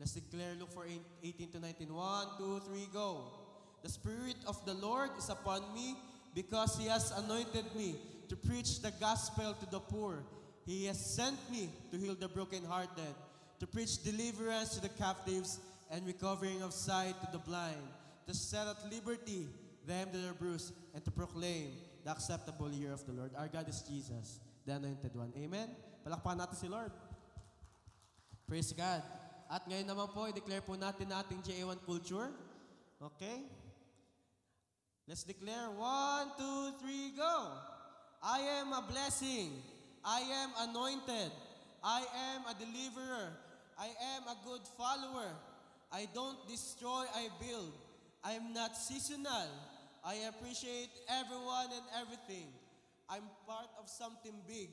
Let's declare Luke 4:18 to 19. 1, 2, 3, go. The Spirit of the Lord is upon me because He has anointed me to preach the gospel to the poor. He has sent me to heal the brokenhearted, to preach deliverance to the captives and recovering of sight to the blind, to set at liberty them that are bruised, and to proclaim the acceptable year of the Lord. Our God is Jesus, the Anointed One. Amen? Palakpakan natin si Lord. Praise God. At ngayon naman po, i-declare po natin na ating JA1 culture. Okay? Let's declare 1, 2, 3, go! I am a blessing. I am anointed. I am a deliverer. I am a good follower. I don't destroy, I build. I am not seasonal. I appreciate everyone and everything. I'm part of something big.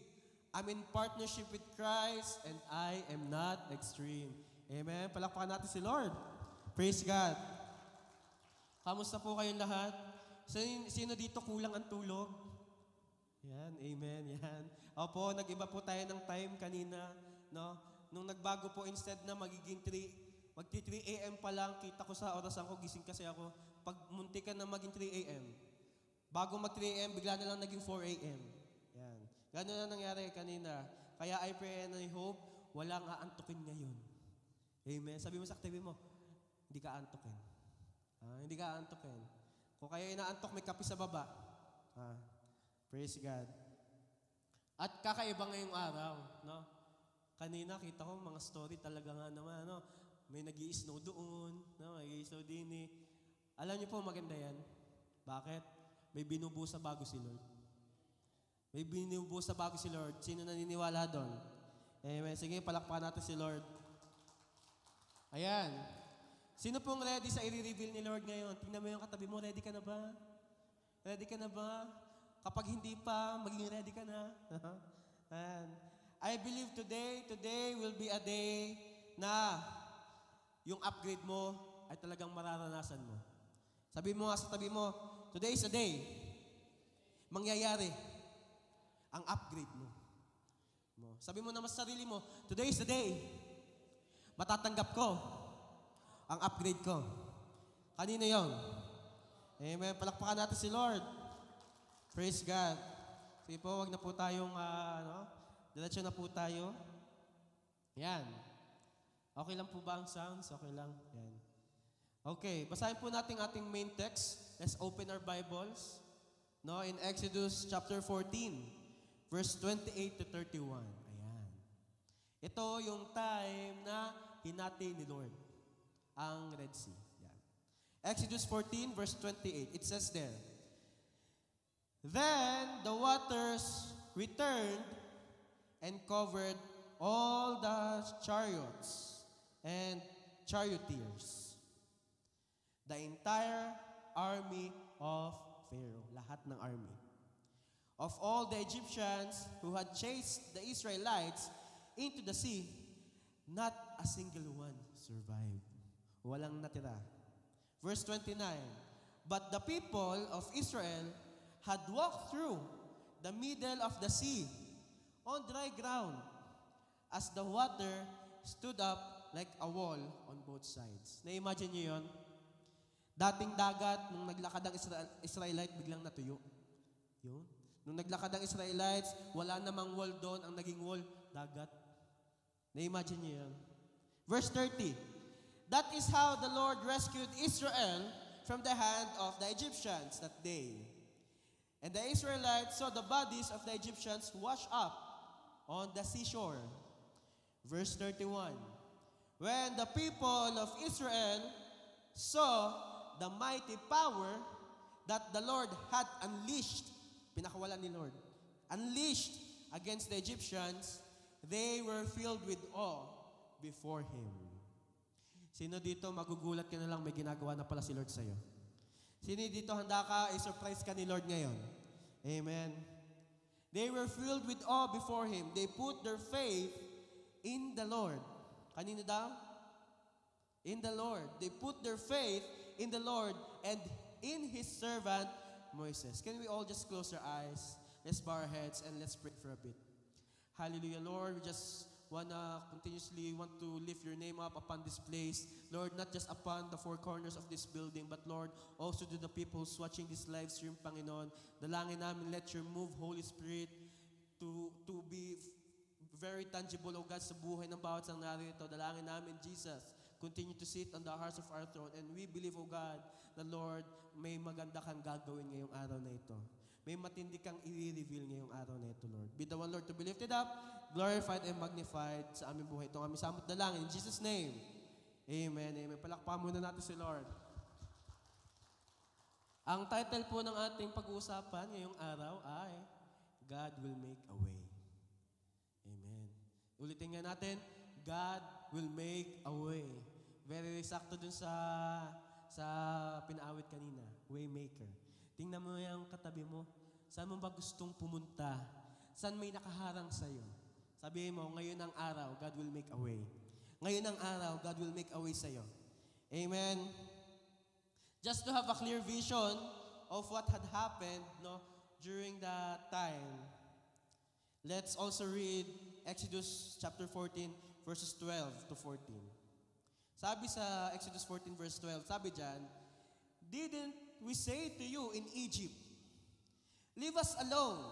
I'm in partnership with Christ and I am not extreme. Amen. Palakpakan natin si Lord. Praise God. Kamusta po kayong lahat? Sino dito kulang ang tulog? Yan, amen, yan. Opo, nag-iba po tayo ng time kanina, no? Nung nagbago po, instead na magiging 3 a.m. pa lang, kita ko sa orasan ko, gising kasi ako, pag munti ka na maging 3 a.m. Bago mag 3 a.m., bigla na lang naging 4 a.m. Yan. Gano'n na nangyari kanina. Kaya I pray and I hope, walang aantukin ngayon. Amen. Sabi mo sa katabi mo, hindi ka aantukin. Hindi ka aantukin. Kung kayo inaantok, may kape sa baba. Praise God. At kakaiba ngayong araw, no? Kanina kita ko mga story talaga nga naman, no? May nag-i-snow doon, no? May nag-i-snow din eh. Alam niyo po maganda yan. Bakit? May binubuo sa bago si Lord. May binubuo sa bago si Lord. Sino naniniwala doon? Amen. Sige, palakpakan natin si Lord. Ayan. Sino pong ready sa i-reveal ni Lord ngayon? Tingnan mo yung katabi mo, ready ka na ba? Ready ka na ba? Kapag hindi pa, maging ready ka na. And I believe today will be a day na yung upgrade mo ay talagang mararanasan mo. Sabi mo nga sa tabi mo, today is a day. Mangyayari ang upgrade mo. Sabi mo naman sa sarili mo, today is the day. Matatanggap ko ang upgrade ko. Kanino yon? Amen. Palakpakan natin si Lord. Praise God. Sige po, wag na po tayong, diretso na po tayo. Yan. Okay lang po ba ang sounds? Okay lang. Yan. Okay, basahin po natin ating main text. Let's open our Bibles. No, in Exodus chapter 14, verse 28 to 31. Ayan. Ito yung time na hinati ni Lord ang Red Sea. Yan. Exodus 14, verse 28. It says there, Then the waters returned and covered all the chariots and charioteers, the entire army of Pharaoh, lahat ng army. Of all the Egyptians who had chased the Israelites into the sea, not a single one survived. Walang natira. Verse 29, But the people of Israel had walked through the middle of the sea on dry ground as the water stood up like a wall on both sides. Na-imagine niyo yun? Dating dagat, nung naglakad ang Israelite, biglang natuyo. Yun. Nung naglakad ang Israelites, wala namang wall doon. Ang naging wall, dagat. Na-imagine niyo yun? Verse 30, That is how the Lord rescued Israel from the hand of the Egyptians that day. And the Israelites saw the bodies of the Egyptians washed up on the seashore. Verse 31, When the people of Israel saw the mighty power that the Lord had unleashed, pinakawalan ni Lord, unleashed against the Egyptians, they were filled with awe before Him. Sino dito magugulat ka na lang may ginagawa na pala si Lord sa'yo? Sino dito handa ka, i-surprise ka ni Lord ngayon? Amen. They were filled with awe before Him. They put their faith in the Lord. Kanino daw? In the Lord. They put their faith in the Lord and in His servant Moses. Can we all just close our eyes? Let's bow our heads and let's pray for a bit. Hallelujah, Lord. We just continuously want to lift your name up upon this place. Lord, not just upon the four corners of this building, but Lord, also to the people who's watching this live stream, Panginoon. Dalangin namin, let your move, Holy Spirit, to be very tangible, O God, sa buhay ng bawat sang narito. Dalangin namin, Jesus, continue to sit on the hearts of our throne. And we believe, O God, na Lord, may maganda kang gagawin ngayong araw na ito. May matindi kang i-reveal ngayong araw na ito, Lord. Be the one, Lord, to be lifted up, glorified and magnified sa aming buhay. Itong aming samot na lang. In Jesus' name, amen, amen. Palakpakan muna natin si Lord. Ang title po ng ating pag-uusapan ngayong araw ay God Will Make a Way. Amen. Ulitin nga natin, God will make a way. Very sakto dun sa pinaawit kanina, Waymaker. Tingnan mo yung katabi mo. Saan mo ba gustong pumunta? Saan may nakaharang sa'yo? Sabihin mo, ngayon ang araw, God will make a way. Ngayon ang araw, God will make a way sa'yo. Amen. Just to have a clear vision of what had happened during that time, let's also read Exodus chapter 14, verses 12 to 14. Sabi sa Exodus 14, verse 12, sabi dyan, "Didn't we say to you in Egypt, leave us alone.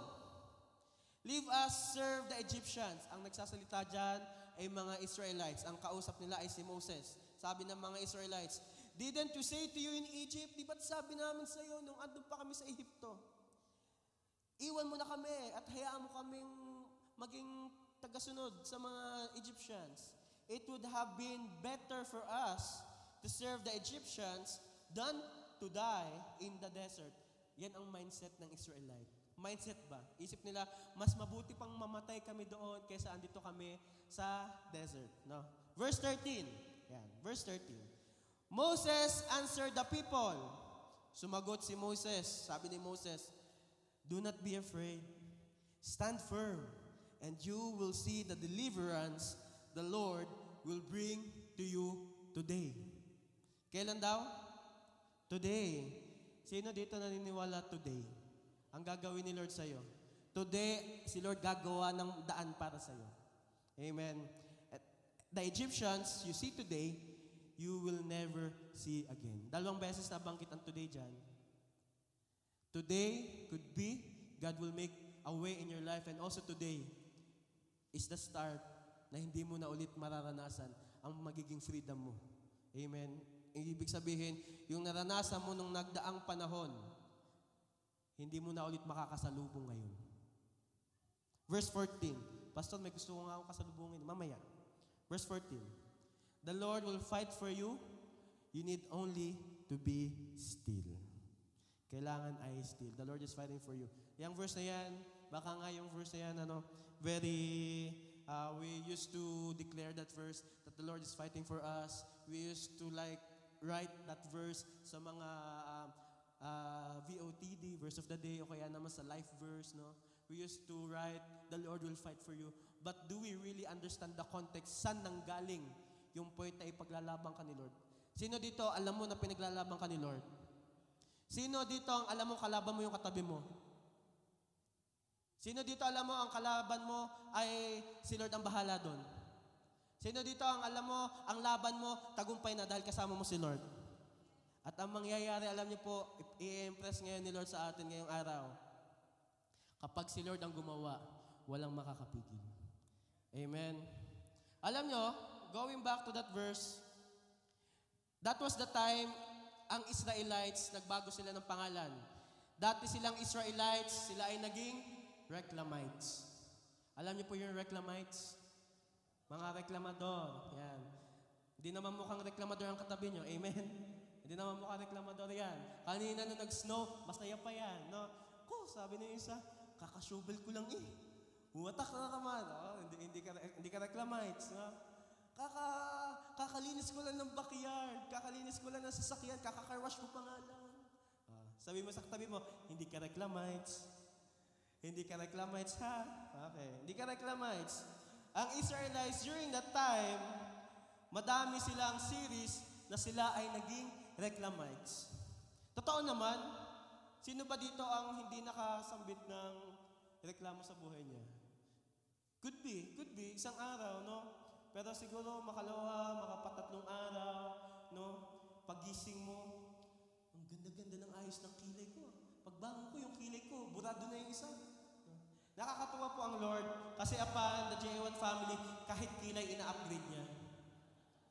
Leave us serve the Egyptians." Ang nagsasalita dyan ay mga Israelites. Ang kausap nila ay si Moses. Sabi ng mga Israelites, "Didn't we say to you in Egypt, di ba't sabi namin sa iyo nung andun pa kami sa Ehipto? Iwan mo na kami at hayaan mo kaming maging tagasunod sa mga Egyptians. It would have been better for us to serve the Egyptians than to die in the desert." Yan ang mindset ng Israelite. Mindset ba? Isip nila, mas mabuti pang mamatay kami doon kaysa andito kami sa desert. No? Verse 13. Yan, verse 13. "Moses answered the people." Sumagot si Moses. Sabi ni Moses, "Do not be afraid. Stand firm, and you will see the deliverance the Lord will bring to you today." Kailan daw? Today. Sino dito naniniwala today? Ang gagawin ni Lord sa'yo. Today, si Lord gagawa ng daan para sa'yo. Amen. At the Egyptians you see today, you will never see again. Dalawang beses nabanggit ang today dyan. Today could be, God will make a way in your life, and also today is the start na hindi mo na ulit mararanasan ang magiging freedom mo. Amen. Ibig sabihin, yung naranasan mo nung nagdaang panahon, hindi mo na ulit makakasalubong ngayon. Verse 14. Pastor, may gusto ko nga akong kasalubungin. Mamaya. Verse 14. "The Lord will fight for you. You need only to be still." Kailangan ay still. The Lord is fighting for you. Yung verse na yan, baka nga yung verse na yan, we used to declare that verse that the Lord is fighting for us. We used to write that verse sa mga VOTD, verse of the day, o kaya naman sa life verse, no? We used to write, "The Lord will fight for you." But do we really understand the context? Saan nanggaling yung point na ipaglalaban ka ni Lord? Sino dito alam mo na pinaglalaban ka ni Lord? Sino dito ang alam mo kalaban mo yung katabi mo? Sino dito alam mo ang kalaban mo ay si Lord ang bahala doon? Sino dito ang alam mo, ang laban mo, tagumpay na dahil kasama mo si Lord? At ang mangyayari, alam niyo po, i-impress ngayon ni Lord sa atin ngayong araw. Kapag si Lord ang gumawa, walang makakapigil. Amen. Alam niyo, going back to that verse, that was the time ang Israelites, nagbago sila ng pangalan. Dati silang Israelites, sila ay naging Reclamites. Alam niyo po yung Reclamites? Mga reklamador. Yan. Hindi naman mukhang reklamador ang katabi niyo. Amen? Hindi naman mukhang reklamador yan. Kanina nung nag-snow, masaya pa yan. No? Sabi niya isa, kakashovel ko lang eh. Umatak na naman. Hindi ka Reclamites. No? Kakalinis ko lang ng backyard. Kakalinis ko lang ng sasakyan. Kakakarwash ko pa nga lang. Sabi mo sa katabi mo, hindi ka Reclamites. Hindi ka Reclamites, ha? Okay. Hindi ka Reclamites. Ang Israelites, during that time, madami silang series na sila ay naging Reclamites. Totoo naman, sino ba dito ang hindi nakasambit ng reklamo sa buhay niya? Could be, isang araw, no? Pero siguro makalawa, makapatatlong araw, no? Pagising mo, ang ganda-ganda ng ayos ng kilay ko. Pagbangon ko, yung kilay ko, burado na yung isa. Nakakatuwa po ang Lord kasi upon the J1 family, kahit kilay ina-upgrade niya.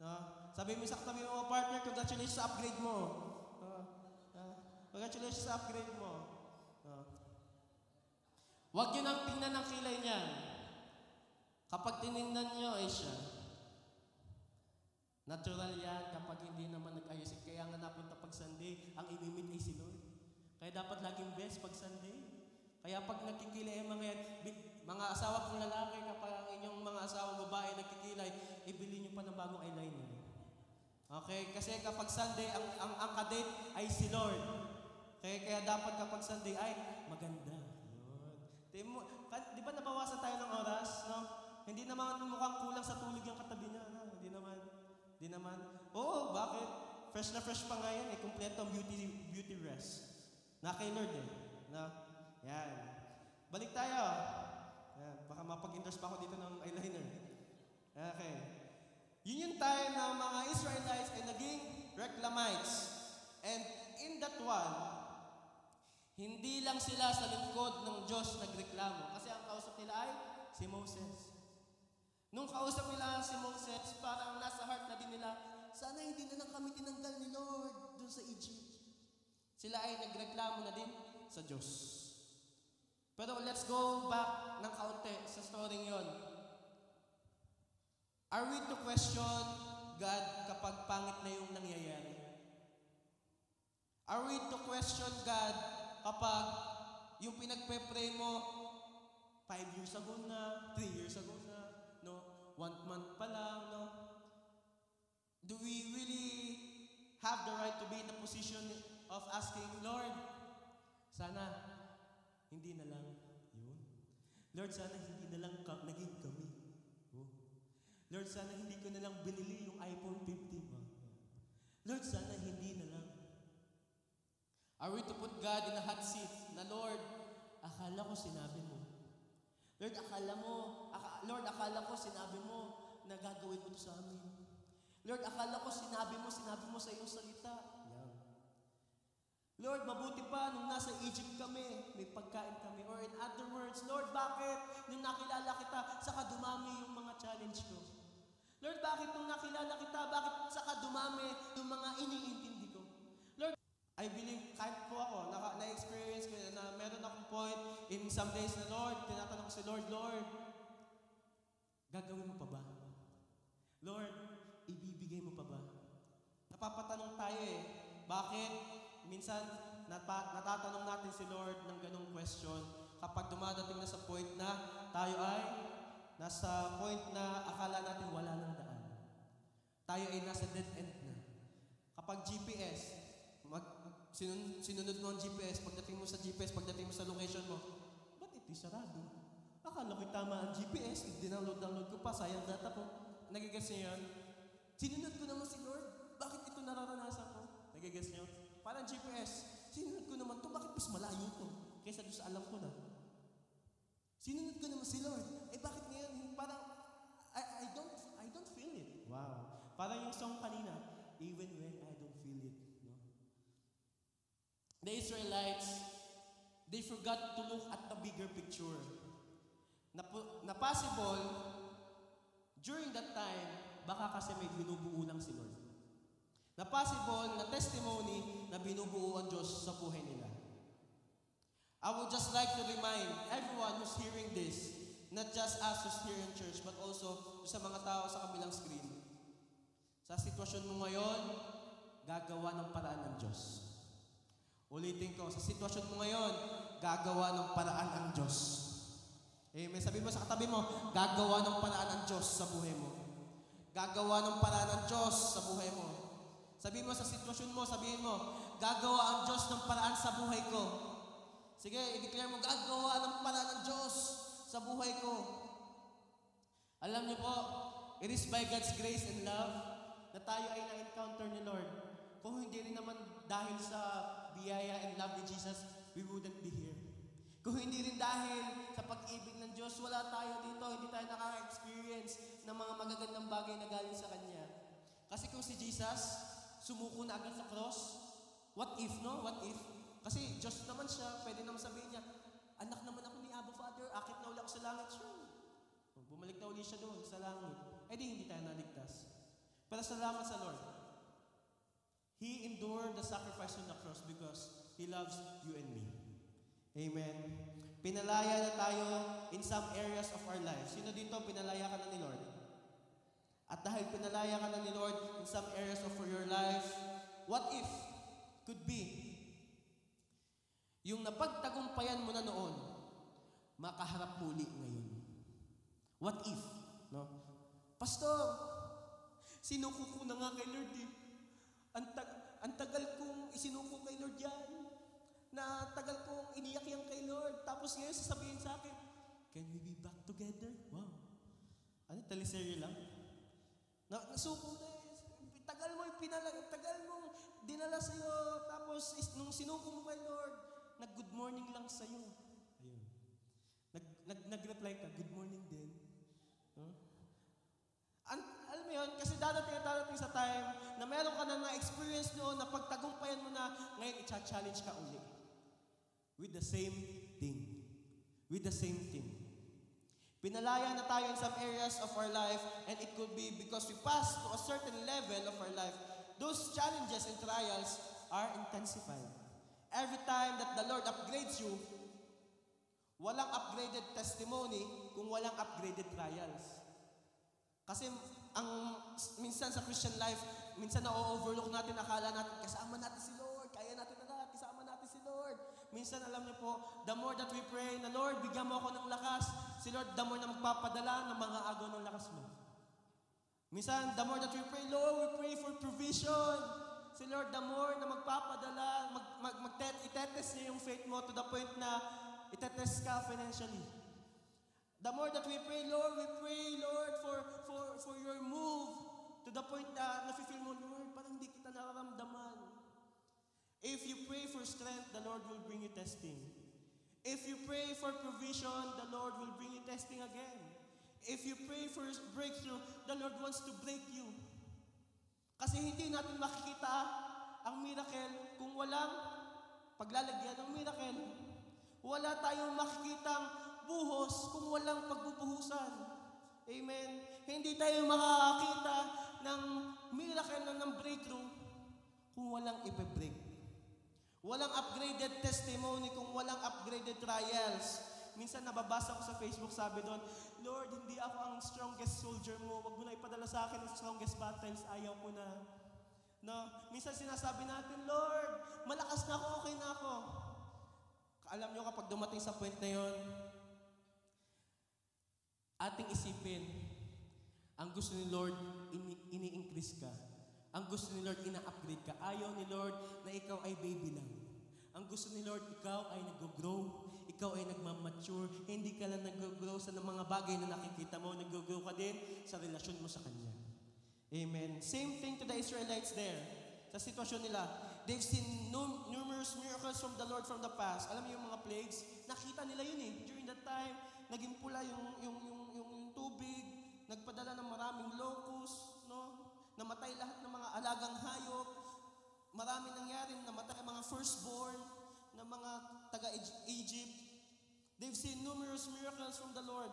No? Sabi mo sa katabi mo, partner, congratulations sa upgrade mo. Congratulations sa upgrade mo. Huwag yun ang tingnan ng kilay niya. Kapag tinignan niyo ay siya. Natural yan kapag hindi naman nag-ayos. Kaya nga napunta pag Sunday, ang imimit ay si Lord. Kaya dapat laging best pag Sunday. Kaya pag nagkikilay ang mga yan, mga asawa kong lalaki, kapag ang inyong mga asawa babae nagkikilay, ibili niyo pa ng bagong eyeliner. Okay? Kasi kapag Sunday, ang kadate ay si Lord. Kaya dapat kapag Sunday ay maganda. Di ba nabawasan tayo ng oras? No? Hindi naman mukhang kulang sa tulog yung katabi niya. No? Hindi naman. Oo, bakit? Fresh na fresh pa nga yan eh. Kompleto ang beauty rest. Na kay Lord eh. No? Yan. Balik tayo. Yan. Baka mapag-interest pa ako dito ng eyeliner. Okay. Yun yung time na mga Israelites ay naging reclamites. And in that one, hindi lang sila sa lingkod ng Diyos nagreklamo. Kasi ang kausap nila ay si Moses. Nung kausap nila si Moses, parang nasa heart na din nila, sana hindi na lang kami tinanggal ni Lord dun sa Egypt. Sila ay nagreklamo na din sa Diyos. Pero let's go back ng kaunti sa story yon. Are we to question God kapag pangit na yung nangyayari? Are we to question God kapag yung pinagpe-pray mo 5 years ago na, 3 years ago na, no? 1 month pa lang, no? Do we really have the right to be in the position of asking, Lord, sana hindi na lang yun. Lord, sana hindi na lang naging kami. Oh. Lord, sana hindi ko na lang binili yung iPhone 15. Lord, sana hindi na lang. Are we to put God in a hot seat na, Lord, akala ko sinabi mo. Lord, akala ko sinabi mo na gagawin mo ito sa amin. Lord, akala ko sinabi mo sa iyong salita. Yeah. Lord, mabuti pa nung nasa Egypt kami, may pagkain kami. Or in other words, Lord, bakit nung nakilala kita, saka dumami yung mga challenge ko? Lord, bakit nung nakilala kita, bakit saka dumami yung mga iniintindi ko? Lord, I believe, kahit po ako, na-experience ko na meron akong point in some days na, Lord, tinatanong ko si Lord, gagawin mo pa ba? Lord, ibibigay mo pa ba? Napapatanong tayo eh. Bakit? Minsan, natatanong natin si Lord ng ganong question kapag dumadating na sa point na tayo ay nasa point na akala natin wala nang daan. Tayo ay nasa dead end na. Kapag GPS, sinunod mo ang GPS, pagdating mo sa GPS, pagdating mo sa location mo, ba't ito'y sarado? Akala ko'y tama ang GPS, dinownload ko pa, sayang data ko. Nagigets niyo yan? Sinunod ko naman si Lord, bakit ito nararanasan ko? Nagigets niyo? Parang GPS, sinunod ko naman to, bakit mas malayo to? Kaysa doon sa alam ko na. Sinunod ko naman si Lord, bakit ngayon, parang, I don't feel it. Wow. Parang yung song kanina, even when I don't feel it. No? The Israelites, they forgot to look at the bigger picture. Na possible, during that time, baka kasi may binubuo lang si Lord. Na possible, na testimony na binubuo ang Diyos sa buhay nila. I would just like to remind everyone who's hearing this, not just us who's here in church, but also sa mga tao sa kabilang screen. Sa sitwasyon mo ngayon, gagawa ng paraan ng Diyos. Ulitin ko, sa sitwasyon mo ngayon, gagawa ng paraan ang Diyos. May sabi mo sa katabi mo, gagawa ng paraan ang Diyos sa buhay mo. Gagawa ng paraan ang Diyos sa buhay mo. Sabihin mo sa sitwasyon mo, sabihin mo, gagawa ang Diyos ng paraan sa buhay ko. Sige, i-declare mo, gagawa ng paraan ng Diyos sa buhay ko. Alam niyo po, it is by God's grace and love na tayo ay na-encounter ni Lord. Kung hindi rin naman dahil sa biyaya and love ni Jesus, we wouldn't be here. Kung hindi rin dahil sa pag-ibig ng Diyos, wala tayo dito, hindi tayo nakaka-experience ng mga magagandang bagay na galing sa Kanya. Kasi kung si Jesus, sumuko na agad sa cross, what if, no? What if? Kasi Diyos naman siya, pwede naman sabihin niya, anak naman ako ni Abba Father, akit na uli ako sa langit. Sure. Bumalik na uli siya doon sa langit. Eh di hindi tayo naligtas. Pero salamat sa Lord. He endured the sacrifice on the cross because He loves you and me. Amen. Pinalaya na tayo in some areas of our lives. Sino dito, pinalaya ka na ni Lord? At dahil pinalaya ka na ni Lord in some areas of your life, what if could be yung napagtagumpayan mo na noon, makaharap muli ngayon. What if? No? Pastor, sinuko ko na nga kay Lord eh. Ang tagal kong isinuko kay Lord yan. Na tagal kong iniyak yan kay Lord. Tapos ngayon sasabihin sa akin, can we be back together? Wow. Ano, teleserye lang? Nasuko na eh. Tagal mong dinala sa'yo. Tapos nung sinuko mo kay Lord, nag-good morning lang sa'yo. Ayun. Nag-reply ka, good morning din. Huh? Alam mo yun, kasi dadating sa time na meron ka na na-experience noon na pagtagumpayan mo na, ngayon i-challenge ka uli. With the same thing. With the same thing. Pinalaya na tayo in some areas of our life, and it could be because we passed to a certain level of our life. Those challenges and trials are intensified. Every time that the Lord upgrades you, walang upgraded testimony kung walang upgraded trials. Kasi minsan sa Christian life, minsan na-overlook natin, akala natin, kasama natin si Lord, kaya natin na lahat, kasama natin si Lord. Minsan alam niyo po, the more that we pray na Lord, bigyan mo ako ng lakas, si Lord, the more na magpapadala ng mga agaw ng lakas mo. Minsan, the more that we pray, Lord, we pray for provision. Si Lord, the more na magpapadala, itetest niya yung faith mo to the point na itetest ka financially. The more that we pray, Lord, for your move to the point na nafe-feel mo, Lord, parang hindi kita nararamdaman. If you pray for strength, the Lord will bring you testing. If you pray for provision, the Lord will bring you testing again. If you pray for breakthrough, the Lord wants to break you. Kasi hindi natin makikita ang miracle kung walang paglalagyan ng miracle. Wala tayong makikitang buhos kung walang pagbubuhusan. Amen. Hindi tayo makakakita ng miracle na ng breakthrough kung walang ibe-break. Walang upgraded testimony kung walang upgraded trials. Minsan nababasa ko sa Facebook, sabi doon, Lord, hindi ako ang strongest soldier mo. Wag mo na ipadala sa akin ang strongest battles. Ayaw ko na. No? Minsan sinasabi natin, Lord, malakas na ako, okay na ako. Alam nyo, kapag dumating sa point na yon, ating isipin, ang gusto ni Lord, ini-increase ka. Ang gusto ni Lord, ina-upgrade ka. Ayaw ni Lord na ikaw ay baby lang. Ang gusto ni Lord, ikaw ay nag-grow. Ikaw ay nagmamature. Hindi ka lang nag-grow sa mga bagay na nakikita mo. Nag-grow ka din sa relasyon mo sa Kanya. Amen. Same thing to the Israelites there. Sa sitwasyon nila. They've seen numerous miracles from the Lord from the past. Alam niyo yung mga plagues? Nakita nila yun eh. During that time, naging pula yung tubig. Nagpadala ng maraming locusts. No? Namatay lahat ng mga alagang hayop. Marami nangyari, namatay ang mga firstborn ng mga taga-Egypt. They've seen numerous miracles from the Lord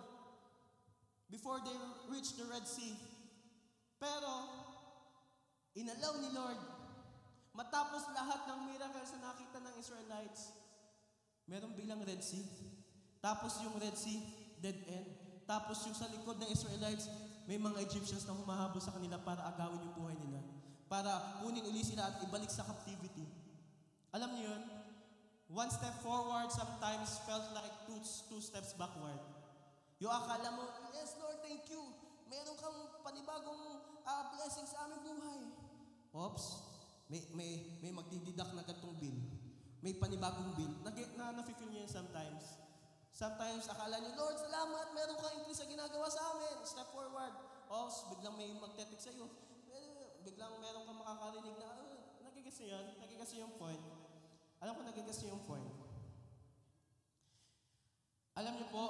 before they reached the Red Sea. Pero, inalaw ni Lord, matapos lahat ng miracles na nakita ng Israelites, meron bilang Red Sea. Tapos yung Red Sea, dead end. Tapos yung sa likod ng Israelites, may mga Egyptians na humahabol sa kanila para agawin yung buhay nila. Para kunin uli sila at ibalik sa captivity. Alam niyo yun? One step forward sometimes felt like two steps backward. Yung akala mo, yes Lord, thank you. Meron kang panibagong blessing sa aming buhay. Oops, may magdididak na gantong bill. May panibagong bill. Na-feel niyo yun sometimes. Sometimes akala niyo, Lord, salamat, meron kang increase sa ginagawa sa amin. Step forward. Oops, biglang may magtetext sa'yo. Biglang meron kang makakarinig na, nagigets niyo yan? Nagigets niyo yung point? Alam ko nagigets niyo yung point. Alam niyo po,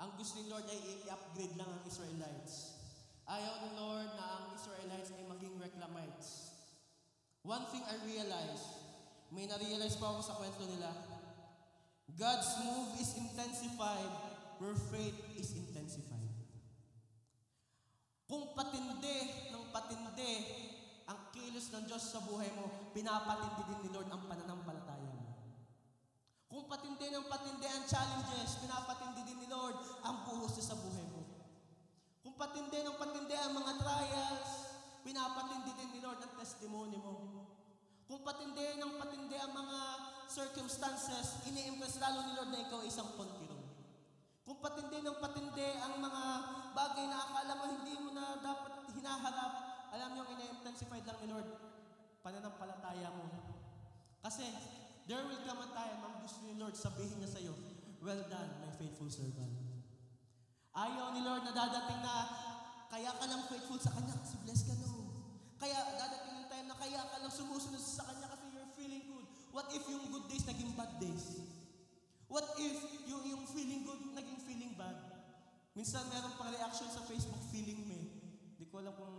ang gusto ni Lord ay i-upgrade lang ang Israelites. Ayaw ni Lord na ang Israelites ay maging reclamites. One thing I realized, may na-realize pa ako sa kwento nila, God's move is intensified where faith is intensified. Kung patindi ng patindi ang kilos ng Diyos sa buhay mo, pinapatindi din ni Lord ang pananampalataya mo. Kung patindi ng patindi ang challenges, pinapatindi din ni Lord ang buhos niya sa buhay mo. Kung patindi ng patindi ang mga trials, pinapatindi din ni Lord ang testimony mo. Kung patindi ng patindi ang mga circumstances, ini-impress lalo ni Lord na ikaw ay isang kontiro. Kung patindi ng patindi ang mga bagay na akala mo hindi mo na dapat hinaharap, alam niyo, ini-intensified lang ni Lord, pananampalataya mo. Kasi, there will come a time, ang gusto ni Lord, sabihin niya sa iyo, well done, my faithful servant. Ayaw ni Lord na dadating na, kaya ka lang faithful sa Kanya kasi blessed ka, no. Kaya dadating yung time na kaya ka lang sumusunod sa Kanya kasi you're feeling good. What if yung good days naging bad days? What if yung feeling good naging feeling bad? Minsan meron pang reaction sa Facebook, feeling me. Hindi ko alam kung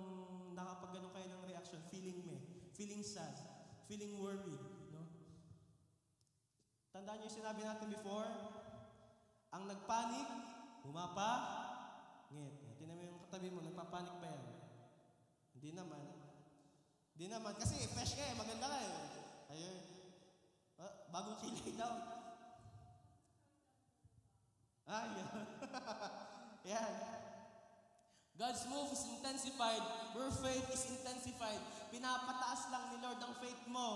nakapag-ano kayo ng reaction, feeling me, feeling sad, feeling worried. No? Tandaan niyo yung sinabi natin before, ang nagpanik, humapa, ngit. Tingnan mo yung katabi mo, nagpapanik ba yan? Hindi naman. Hindi naman. Kasi fresh ka eh, maganda ka eh. Ayun. Bagong kilay daw. Yan. Yan. God's move is intensified where faith is intensified. Pinapataas lang ni Lord ang faith mo.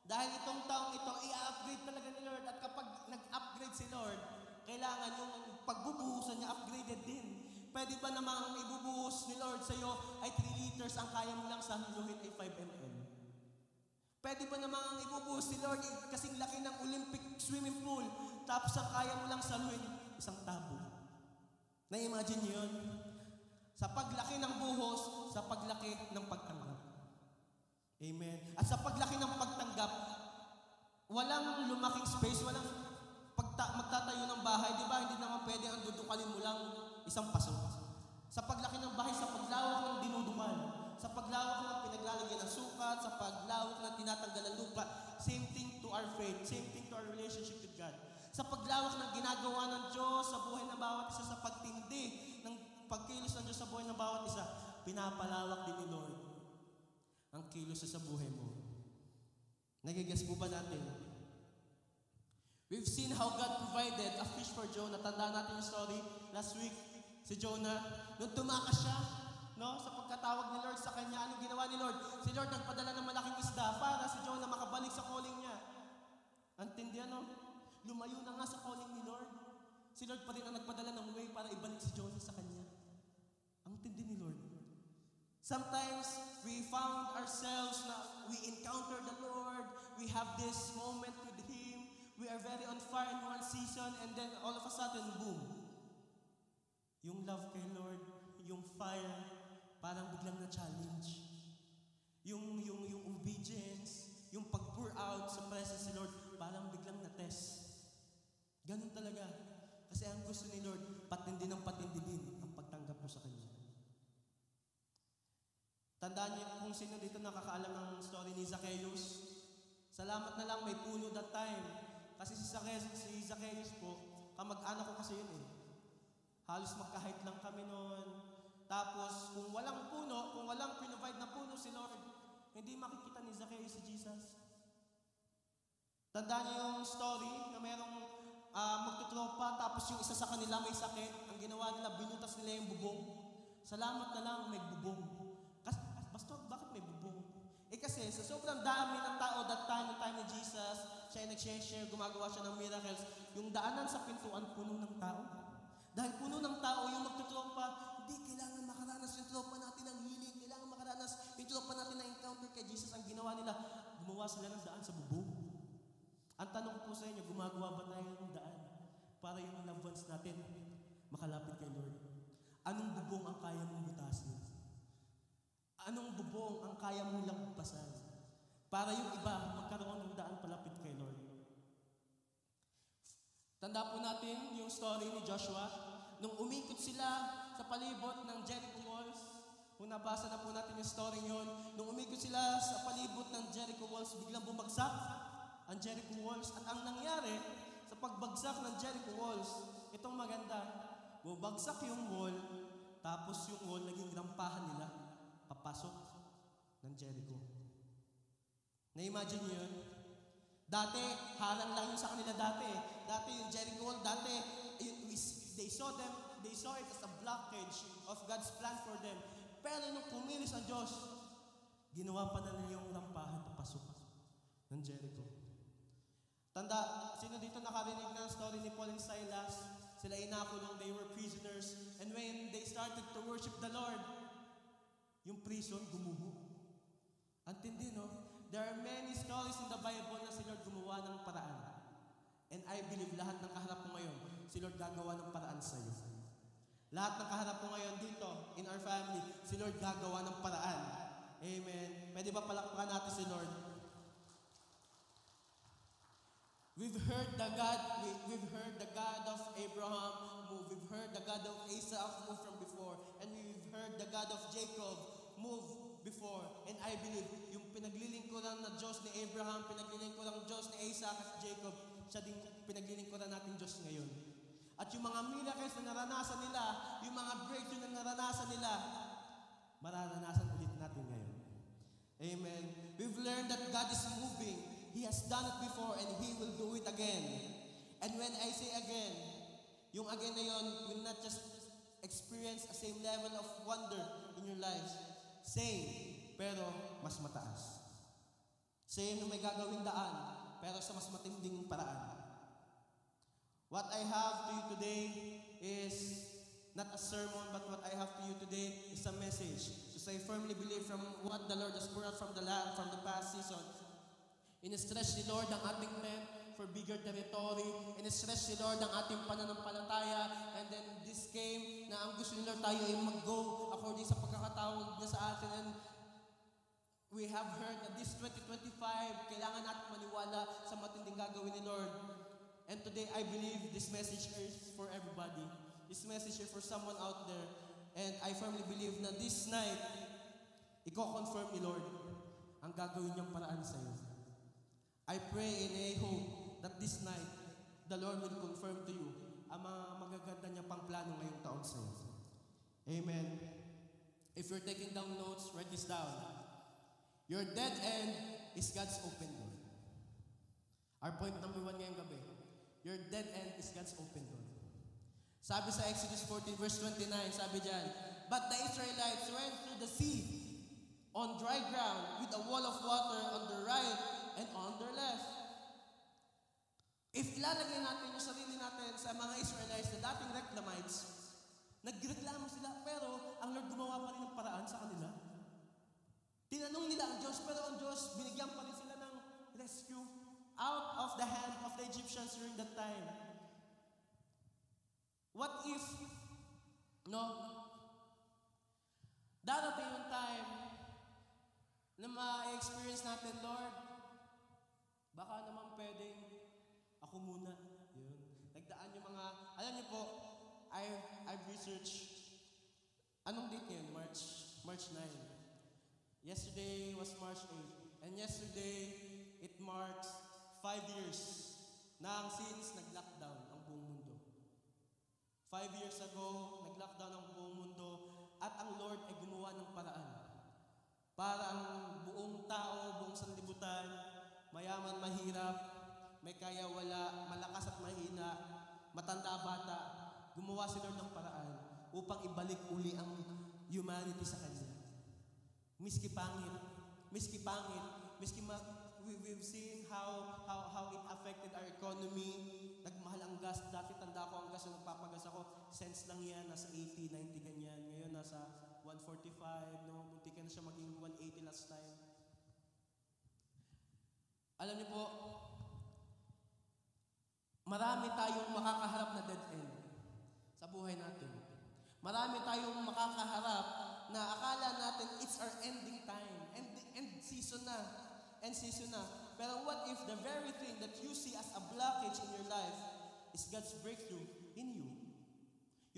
Dahil itong taong ito, i-upgrade talaga ni Lord. At kapag nag-upgrade si Lord, kailangan yung pagbubuhusan niya upgraded din. Pwede ba namang ibubuhos ni Lord sa iyo ay 3 liters, ang kaya mo lang sa hiluhin ay 5 ml? Pwede ba namang ibubuhos ni Lord kasing laki ng Olympic swimming pool, tapos ang kaya mo lang sa hiluhin isang tabo? Na-imagine niyo yun? Sa paglaki ng buhos, sa paglaki ng pagtanggap. Amen. At sa paglaki ng pagtanggap, walang lumaking space, walang magtatayo ng bahay, di ba? Hindi naman pwede ang dudukalin mo lang isang paso. Sa paglaki ng bahay, sa paglawak ng dinudukal, sa paglawak ng pinaglalagyan ng sukat, sa paglawak ng tinatanggal ng lupa, same thing to our faith, same thing to our relationship with God. Sa paglawak ng ginagawa ng Diyos sa buhay ng bawat isa, sa pagtindi ng pagkilos ng Diyos sa buhay ng bawat isa, pinapalawak din ni Lord ang kilos sa buhay mo. Nagigets po ba natin? We've seen how God provided a fish for Jonah. Tandaan natin yung story last week. Si Jonah, nung tumakas siya, no, sa pagkatawag ni Lord sa kanya, anong ginawa ni Lord? Si Lord nagpadala ng malaking isda para si Jonah makabalik sa calling niya. Antindi ano? Lumayo na nga sa calling ni Lord. Si Lord pa rin ang nagpadala ng way para ibalik si Jonah sa kanya. Ang tindi ni Lord. Sometimes, we found ourselves na we encounter the Lord, we have this moment with Him, we are very on fire in one season, and then all of a sudden, boom. Yung love kay Lord, yung fire, parang biglang na-challenge. Yung obedience, yung pag-pour out sa presence ni Lord, parang biglang na-test. Ganun talaga. Kasi ang gusto ni Lord, patindi ng patindi din ang pagtanggap mo sa Kanya. Tandaan niyo kung sino dito nakakaalam ng story ni Zacchaeus. Salamat na lang may puno that time. Kasi si Zacchaeus po, kamag-anak ko kasi yun eh. Halos magka-height lang kami noon. Tapos, kung walang puno, kung walang provide na puno si Lord, hindi makikita ni Zacchaeus si Jesus. Tandaan niyo yung story na merong magtutropa, tapos yung isa sa kanila may sakit. Ang ginawa nila, binutas nila yung bubong. Salamat na lang may bubong. Pastor, bakit may bubong? Kasi sa sobrang dami ng tao that time, the time ni Jesus, siya ay nag-share, gumagawa siya ng miracles, yung daanan sa pintuan puno ng tao. Dahil puno ng tao, yung magtutropa, hindi kailangan makaranas yung tropa natin ng healing, kailangan makaranas yung tropa natin na encounter kay Jesus. Ang ginawa nila, gumawa sila ng daan sa bubong. Ang tanong ko po sa inyo, gumagawa ba tayo ng daan para yung loved ones natin makalapit kay Lord? Anong bubong ang kaya mong butasin? Anong bubong ang kaya mong lampasan para yung iba magkaroon ng daan palapit kay Lord? Tanda po natin yung story ni Joshua. Nung umikot sila sa palibot ng Jericho walls, kung nabasa na po natin yung story yun, nung umikot sila sa palibot ng Jericho walls, biglang bumagsak ang Jericho walls. At ang nangyari sa pagbagsak ng Jericho walls, itong maganda, bumagsak yung wall, tapos yung wall naging rampahan nila papasok ng Jericho. Na-imagine nyo yun? Dati, halang lang yun sa kanila dati. Dati yung Jericho wall, dati, they saw it as a blockage of God's plan for them. Pero nung kumilos ang Diyos, ginawa pa nila yung rampahan papasok ng Jericho. Tanda, sino dito nakarinig ng story ni Paul and Silas? Sila inakulong, they were prisoners. And when they started to worship the Lord, yung prison gumuho. Antindi, no? There are many stories in the Bible na si Lord gumawa ng paraan. And I believe lahat ng kaharap mo ngayon, si Lord gagawa ng paraan sa iyo. Lahat ng kaharap mo ngayon dito, in our family, si Lord gagawa ng paraan. Amen. Pwede ba palakpakan natin si Lord? We've heard the God of Abraham move. We've heard the God of Isaac move from before. And we've heard the God of Jacob move before. And I believe, yung pinaglilingkuran na Diyos ni Abraham, pinaglilingkuran ng Diyos ni Isaac at Jacob, siya din pinaglilingkuran natin Diyos ngayon. At yung mga miracles na naranasan nila, yung mga breakthrough na naranasan nila, mararanasan ulit natin ngayon. Amen. We've learned that God is moving. He has done it before and He will do it again. And when I say again, yung again na yun will not just experience a same level of wonder in your lives. Same, pero mas mataas. Same na may gagawing daan, pero sa mas matinding paraan. What I have to you today is not a sermon, but what I have to you today is a message. Because I firmly believe from what the Lord has poured out from the land, from the past season. In-stretch ni Lord ang ating tent for bigger territory. In-stretch ni Lord ang ating pananampalataya. And then this came na ang gusto ni Lord tayo ay mag-go according sa pagkakatawag niya sa atin. And we have heard that this 2025, kailangan natin maniwala sa matinding gagawin ni Lord. And today, I believe this message is for everybody. This message is for someone out there. And I firmly believe na this night, i-confirm ni Lord ang gagawin niyang paraan sa iyo. I pray and I hope that this night, the Lord will confirm to you ang mga magaganda niya pang plano ngayong taon sa iyo. Amen. If you're taking down notes, write this down. Your dead end is God's open door. Our point number 1 ngayong gabi. Your dead end is God's open door. Sabi sa Exodus 14 verse 29, sabi diyan, but the Israelites went through the sea on dry ground with a wall of water on their right and on their left. If ilalagay natin yung sarili natin sa mga Israelites na dating reclamites, nagreklamo sila, pero ang Lord gumawa pa rin ng paraan sa kanila. Tinanong nila ang Diyos, pero ang Diyos, binigyan pa rin sila ng rescue out of the hand of the Egyptians during that time. What if, darating yung time na ma-experience natin, Lord, baka naman pwedeng ako muna. Yun. Nagdaan yung mga, alam niyo po, I've researched, anong date ngayon? March 9. Yesterday was March 8. And yesterday, it marks 5 years na since nag-lockdown ang buong mundo. 5 years ago, nag-lockdown ang buong mundo at ang Lord ay gumawa ng paraan para ang buong tao, buong sanlibutan, mayaman, mahirap, may kaya wala, malakas at mahina, matanda, bata, gumawa si Lord ng paraan upang ibalik uli ang humanity sa Kanya. Miski pangit, we've seen how it affected our economy. Nagmahal ang gas. Dati tanda ko ang gas yung nagpapagas ako. Cents lang yan. Nasa 80, 90 ganyan. Ngayon nasa 145. Munti ka na siya maging 180 last time. Alam niyo po, marami tayong makakaharap na dead end sa buhay natin. Marami tayong makakaharap na akala natin it's our ending time. End season na. Pero what if the very thing that you see as a blockage in your life is God's breakthrough in you.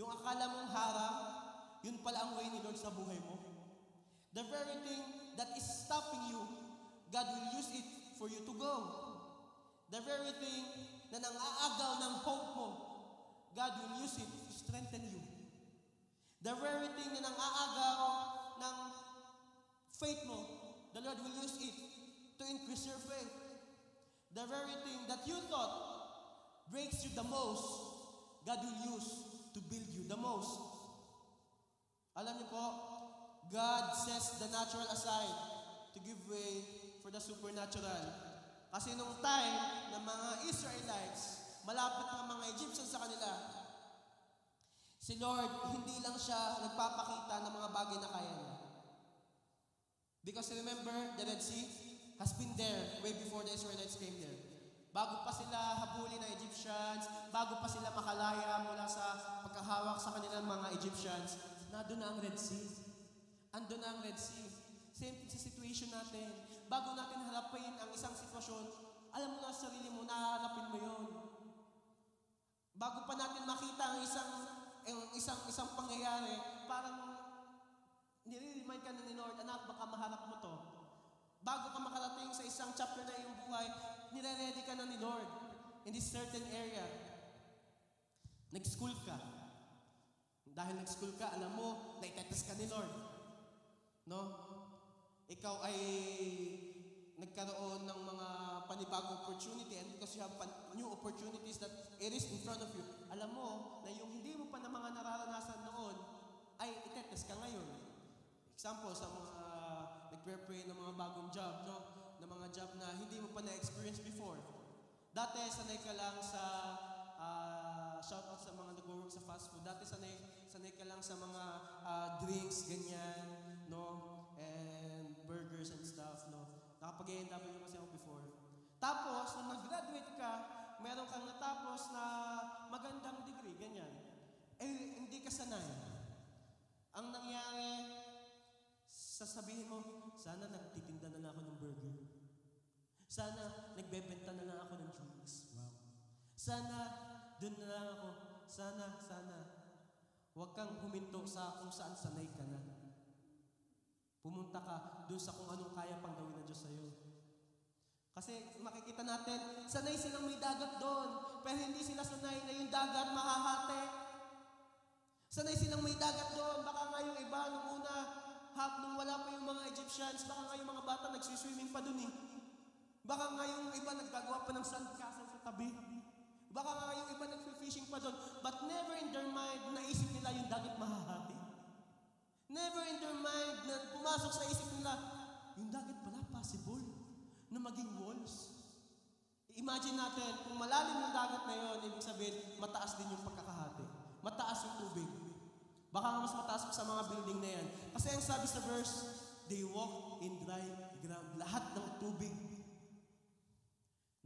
Yung akala mong harang, yun pala ang way ni Lord sa buhay mo. The very thing that is stopping you, God will use it for you to go. The very thing na nang-aagaw ng hope mo, God will use it to strengthen you. The very thing na nang-aagaw ng faith mo, the Lord will use it to increase your faith. The very thing that you thought breaks you the most, God will use to build you the most. Alam niyo po, God sets the natural aside to give way for the supernatural. Kasi nung time ng mga Israelites, malapit ng mga Egyptians sa kanila, si Lord, hindi lang siya nagpapakita ng mga bagay na kaya niya. Because remember, the Red Sea has been there way before the Israelites came there. Bago pa sila habulin ng Egyptians, bago pa sila makalaya mula sa pagkahawak sa kanilang mga Egyptians, nandun na ang Red Sea. Andun na ang Red Sea. Same sa situation natin. Bago natin harapin ang isang sitwasyon, alam mo na sa sarili mo, nahaharapin mo yun. Bago pa natin makita ang isang pangyayari, parang nire-remind ka na ni Lord, anak, baka maharap mo to. Bago ka makarating sa isang chapter na iyong buhay, nire-ready ka na ni Lord in this certain area. Nag-school ka. Dahil nag-school ka, alam mo, naitetest ka ni Lord. No? Ikaw ay nagkaroon ng mga panibagong opportunity, and because you have new opportunities that it is in front of you, alam mo na yung hindi mo pa na mga nararanasan noon ay itetest ka ngayon. Example, sa mga nagpre-pray ng mga bagong job, no? Na mga job na hindi mo pa na-experience before. Dati, sanay ka lang sa shout out sa mga nag-work sa fast food. Dati, sanay ka lang sa mga drinks, ganyan, no? And burgers and stuff, no? Nakapag-A&W kasi ako before. Tapos, nung nag-graduate ka, meron kang natapos na magandang degree, ganyan. Eh, hindi ka sanay. Ang nangyari, sasabihin mo, sana nagtitinda na lang ako ng burger. Sana nagbebenta na lang ako ng drinks. Wow. Sana dun na lang ako. Sana. Huwag kang huminto sa kung saan sanay ka na. Pumunta ka dun sa kung anong kaya pang gawin ng Diyos sa'yo. Kasi makikita natin, sanay silang may dagat doon, pero hindi sila sanay na yung dagat mahahati. Sanay silang may dagat doon, baka nga yung iba nung una, nung wala pa yung mga Egyptians, baka nga yung mga bata nagsiswimming pa dun eh. Baka nga yung iba naggagawa pa ng sandcastle sa tabi. Baka nga yung iba nag-fishing pa dun. But never in their mind, naisip nila yung dagat mahahati. Never in their mind na pumasok sa isip nila, yung dagat pala possible na maging walls. Imagine natin, kung malalim yung dagat na yun, ibig sabihin, mataas din yung pagkakahati. Mataas yung tubig. Baka nga mas mataas pa sa mga building na yan. Kasi ang sabi sa verse, they walk in dry ground. Lahat ng tubig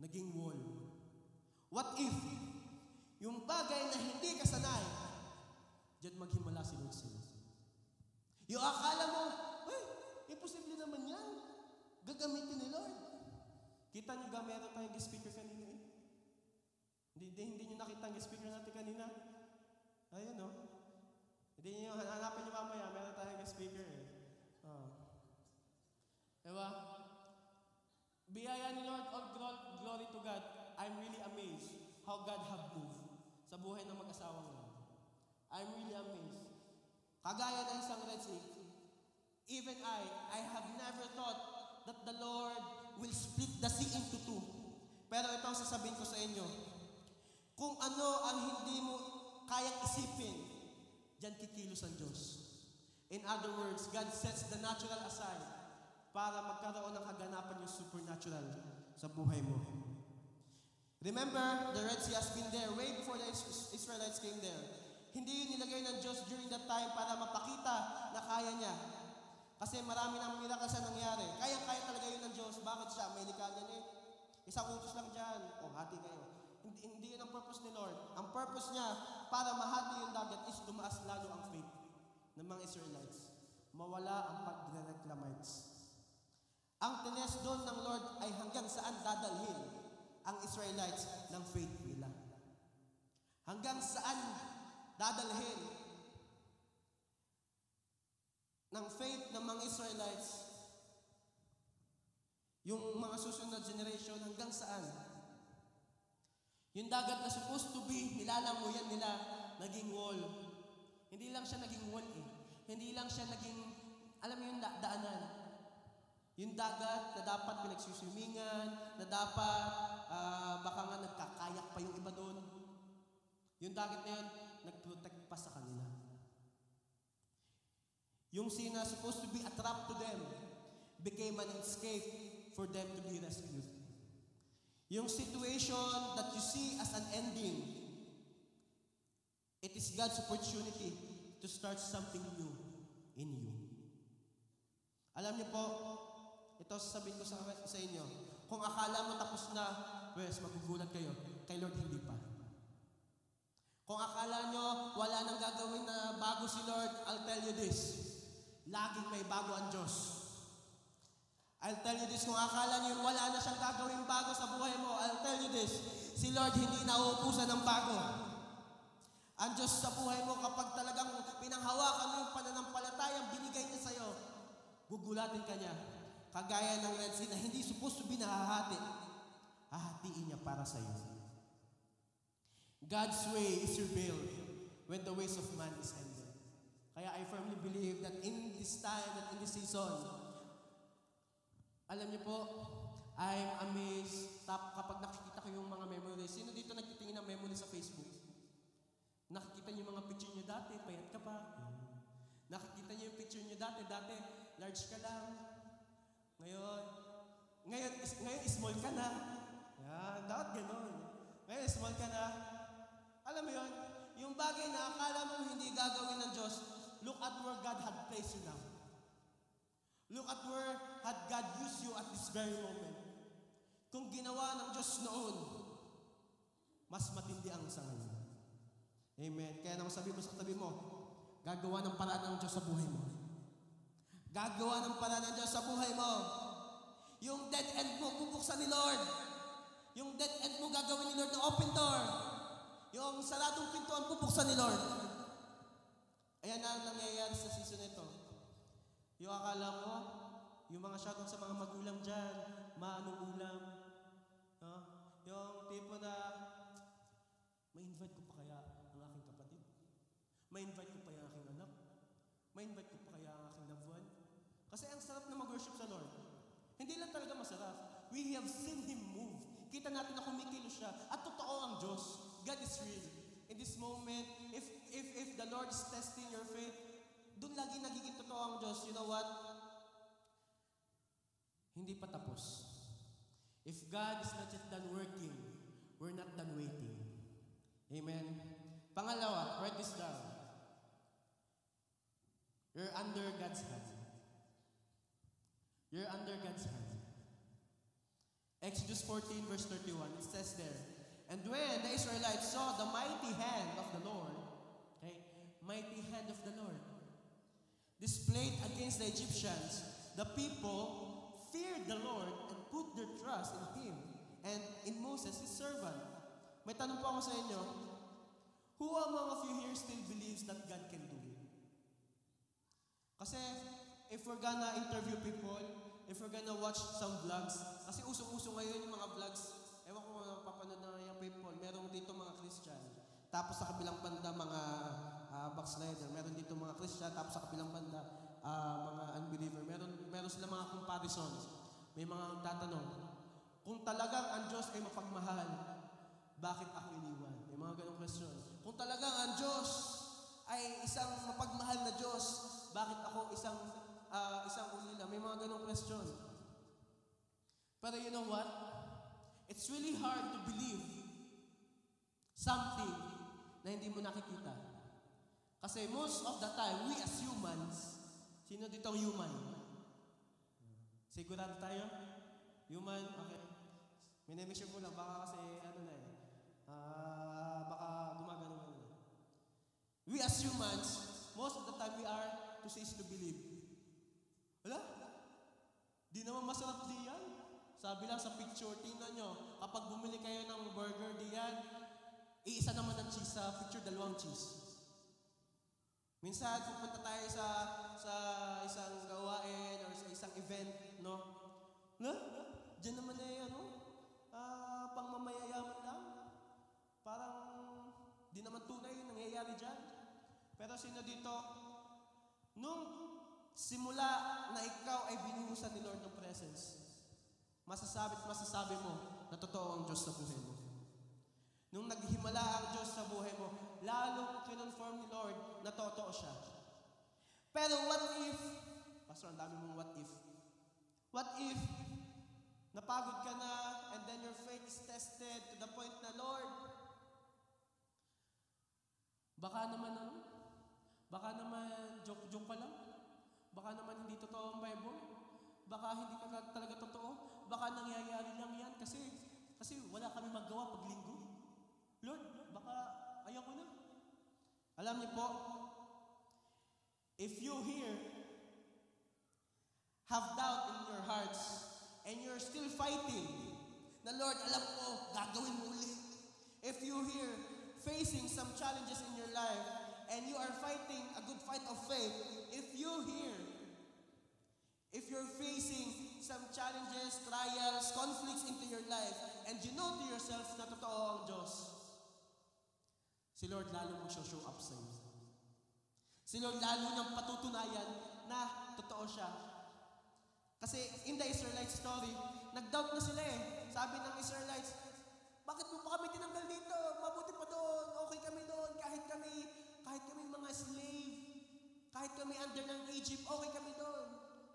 naging wall. What if yung bagay na hindi ka sanay, diyan maghimala si Lord sa'yo. Yung akala mo, imposible naman yan. Gagamitin ni Lord. Kita niyo ga, meron tayong guest speaker kanina eh. Hindi niyo nakita ang guest speaker natin kanina. Ayun no. Hindi niyo, hanapin niyo mamaya, meron tayong guest speaker eh. Diba? Biyaya ni Lord, all glory to God. I'm really amazed how God have moved sa buhay ng mag-asawang yun. I'm really amazed. Kagaya ng isang Red Sea, even I have never thought that the Lord will split the sea into two. Pero ito ang sasabihin ko sa inyo. Kung ano ang hindi mo kayang isipin, diyan kikilos ang Diyos. In other words, God sets the natural aside para magkaroon ng kaganapan yung supernatural sa buhay mo. Remember, the Red Sea has been there way before the Israelites came there. Hindi yun nilagay ng Diyos during that time para mapakita na kaya niya. Kasi marami ng miracles na nangyari. Kaya talaga yun ng Diyos. Bakit siya? May likha niya eh. Isang utos lang dyan. Hati kayo. Hindi yun ang purpose ni Lord. Ang purpose niya para mahati yung dagat is tumaas lalo ang faith ng mga Israelites. Mawala ang pagre-reclamites. Ang tines doon ng Lord ay hanggang saan dadalhin ang Israelites ng faith nila. Hanggang saan dadalhin ng faith ng mga Israelites yung mga susunod na generation, hanggang saan? Yung dagat na supposed to be, nilalangoyan nila, naging wall. Hindi lang siya naging wall eh. Hindi lang siya naging, alam mo yung daanan. Yung dagat na dapat pinagsusumingan, na dapat baka nga nagkakayak pa yung iba doon. Yung dagat na yun, nag-protect pa sa kanila. Yung sea na supposed to be a trap to them became an escape for them to be rescued. Yung situation that you see as an ending, it is God's opportunity to start something new in you. Alam niyo po, ito sasabihin ko sa inyo, kung akala mo tapos na, well, magugulat kayo, kay Lord hindi pa. Kung akala nyo wala nang gagawin na bago si Lord, I'll tell you this, laging may bago ang Diyos. I'll tell you this, kung akala nyo wala na siyang gagawin bago sa buhay mo, I'll tell you this, si Lord hindi nauubusan ng bago. Ang Diyos sa buhay mo, kapag talagang pinanghawakan mo yung pananampalatayang binigay niya sa'yo, gugulatin ka niya. Kagaya ng Red Sea na hindi supposed to be nahahati, hahatiin niya para sa'yo. God's way is revealed when the ways of man is ended. Kaya I firmly believe that in this time, that in this season, alam niyo po, I'm amazed kapag nakikita ko yung mga memories. Sino dito nagtitingin ng memories sa Facebook? Nakikita niyo yung mga picture niyo dati, payat ka pa. Nakikita niyo yung picture niyo dati, large ka lang. Ngayon small ka na. Yan, dapat gano'n. Ngayon small ka na. Alam mo yun, yung bagay na akala mo hindi gagawin ng Diyos, look at where God had placed you now. Look at where had God used you at this very moment. Kung ginawa ng Diyos noon, mas matindi ang sa ngayon. Amen. Kaya naman sabi mo sa katabi mo, gagawa ng paraan ng Diyos sa buhay mo. Gagawa ng paraan ng Diyos sa buhay mo. Yung dead end mo, bubuksan ni Lord. Yung dead end mo, gagawin ni Lord ng open door. Yung saradong pintuan, bubuksan ni Lord. Ayan na ang nangyayari sa season nito. Yung akala mo, yung mga shoutout sa mga magulang dyan, maanong ulam. No? Yung tipo na, ma-invite ko pa kaya ang aking kapatid? Ma-invite ko pa yung aking anak? Ma-invite ko pa kaya ang aking loved one? Kasi ang sarap na mag-worship sa Lord. Hindi lang talaga masarap. We have seen Him move. Kita natin na kumikilos siya. At totoo ang Diyos. God is real. In this moment, if the Lord is testing your faith, doon lagi nagiging totoo ang Diyos. You know what? Hindi pa tapos. If God is not yet done working, we're not done waiting. Amen? Pangalawa, write this down. You're under God's hand. You're under God's hand. Exodus 14 verse 31, it says there, and when the Israelites saw the mighty hand of the Lord, okay, mighty hand of the Lord, displayed against the Egyptians, the people feared the Lord and put their trust in Him and in Moses, His servant. May tanong po ako sa inyo, who among of you here still believes that God can do it? Kasi, if we're gonna interview people, if we're gonna watch some vlogs, kasi usong-uso ngayon yung mga vlogs, ewan ko kung napapanood na yung people, meron dito mga Christian, tapos sa kabilang banda mga backslider, meron dito mga Christian, tapos sa kabilang banda mga unbeliever, meron sila mga comparisons. May mga tatanong, kung talagang ang Diyos ay mapagmahal, bakit ako iniwan? May mga ganong question. Kung talagang ang Diyos ay isang mapagmahal na Diyos, bakit ako isang ulila? May mga ganong question. Pero you know what? It's really hard to believe something na hindi mo nakikita. Kasi most of the time, we as humans, sino dito ang human? Sigurado tayo? Human? Okay. Minimake sure ko lang, baka kasi baka gumagano na. We as humans, most of the time we are to say is to believe. Wala? Di naman masarap diyan. Sabi lang sa picture, tingnan nyo, kapag bumili kayo ng burger diyan, iisa naman ang cheese sa picture, dalawang cheese. Minsan, pupunta tayo sa isang gawain or sa isang event, no? No? Diyan naman pang mamayayaman lang. Parang di naman tunay yung nangyayari dyan. Pero sino dito, nung simula na ikaw ay binuhusan ni Lord ng presence, masasabi mo na totoo ang Diyos sa buhay mo. Nung naghimala ang Diyos sa buhay mo, lalong kinonform ni Lord na totoo siya. Pero what if, Pastor, ang dami mong what if. What if, napagod ka na, and then your faith is tested to the point na, Lord, baka naman joke pa lang. Baka naman hindi totoo ang Bible. Baka hindi ka talaga totoo. Baka nangyayari lang yan kasi wala kami magawa pag linggo. Lord, baka ayaw ko na. Alam niyo po, if you here have doubt in your hearts and you're still fighting, na Lord, alam ko, gagawin mo ulit. If you here facing some challenges in your life and you are fighting a good fight of faith, if you're facing some challenges, trials, conflicts into your life, and you know to yourself na totoo ang Diyos, si Lord lalo mag-show up sa iyo. Si Lord lalo niyang patutunayan na totoo siya. Kasi in the Israelite story, nag-doubt na sila eh. Sabi ng Israelites, bakit mo pa kami tinanggal dito? Mabuti pa doon. Okay kami doon. Kahit kami mga slave, kahit kami under ng Egypt, okay kami doon.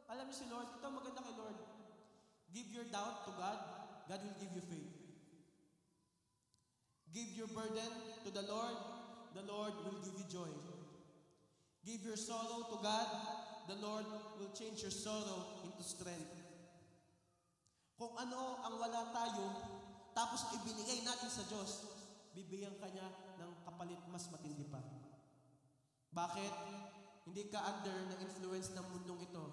Alam niyo si Lord, ito maganda kay Lord. Give your doubt to God, God will give you faith. Give your burden to the Lord will give you joy. Give your sorrow to God, the Lord will change your sorrow into strength. Kung ano ang wala tayo, tapos ibinigay natin sa Diyos, bibigyan ka niya ng kapalit mas matindi pa. Bakit? Hindi ka under ng influence ng mundong ito.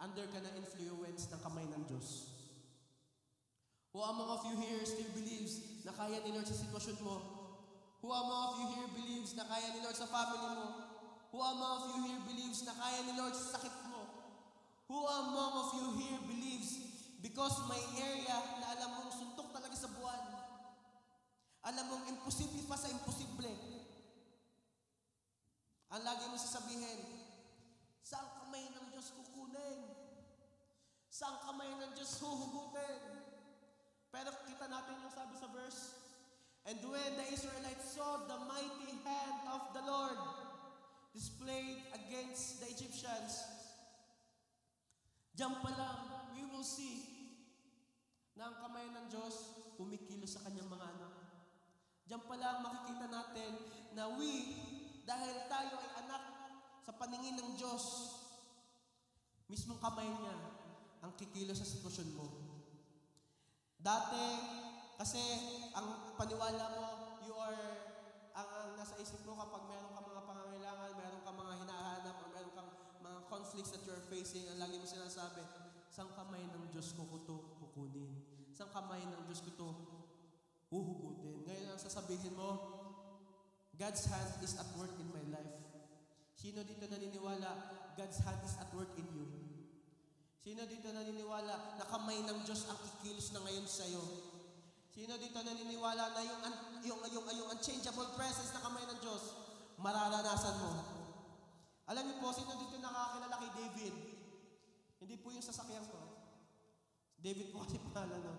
Under ka ng influence ng kamay ng Diyos. Who among of you here still believes na kaya ni Lord sa sitwasyon mo? Who among of you here believes na kaya ni Lord sa family mo? Who among of you here believes na kaya ni Lord sa sakit mo? Who among of you here believes because may area na alam mong suntok talaga sa buwan? Alam mong imposible pa sa imposible. Ang lagi mo sasabihin, saan kamay ng Diyos kukunin? Saan kamay ng Diyos huhugutin? Pero kita natin yung sabi sa verse, and when the Israelites saw the mighty hand of the Lord displayed against the Egyptians, diyan pa lang, we will see na ang kamay ng Diyos kumikilos sa kanyang mga anak. Diyan pa lang makikita natin na dahil tayo ay anak sa paningin ng Diyos, mismong kamay niya ang kikilos sa sitwasyon mo. Dati, kasi ang paniwala mo, ang nasa isip mo kapag meron ka mga pangangailangan, meron ka mga hinahanap, o meron kang mga conflicts that you're facing, ang lagi mo sinasabi, saan kamay ng Diyos ko to kukunin? Saan kamay ng Diyos ko to huhugutin? Ngayon ang sasabihin mo, God's hand is at work in my life. Sino dito naniniwala, God's hand is at work in you? Sino dito naniniwala na kamay ng Diyos ang kikilos na ngayon sa'yo? Sino dito naniniwala na yung unchangeable presence na kamay ng Diyos, mararanasan mo? Alam niyo po, sino dito nakakilala kay David? Hindi po yung sasakyan ko. David po kasi pangalan, no?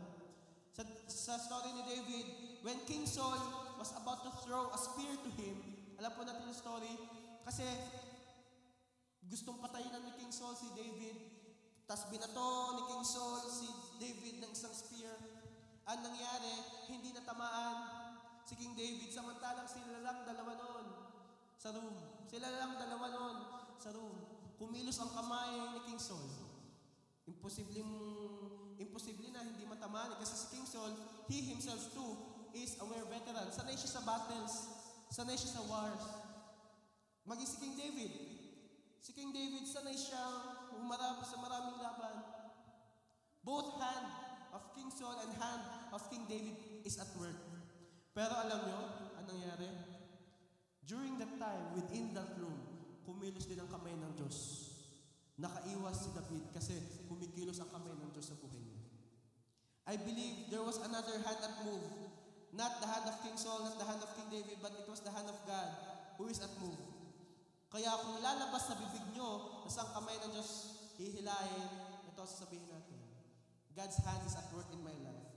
Sa story ni David, when King Saul was about to throw a spear to him, alam po natin yung story, kasi gustong patayin ni King Saul si David. Tapos binato ni King Saul si David ng isang spear. Ang nangyari, hindi natamaan si King David, samantalang sila lang dalawa noon sa room. Kumilos ang kamay ni King Saul. Imposible na hindi matamaan. Kasi si King Saul, he himself too is a war veteran. Sanay siya sa battles. Sanay siya sa wars. Maging si King David. Si King David, sanay siyang humarap sa maraming laban. Both hand of King Saul and hand of King David is at work. Pero alam nyo anong nangyari? During that time, within that room, kumilos din ang kamay ng Diyos. Nakaiwas si David kasi kumikilos ang kamay ng Diyos sa buhay niya. I believe there was another hand at move. Not the hand of King Saul, not the hand of King David, but it was the hand of God who is at move. Kaya kung lalabas sa bibig nyo, nasa ang kamay ng Diyos hihilahin, ito sasabihin natin, God's hand is at work in my life.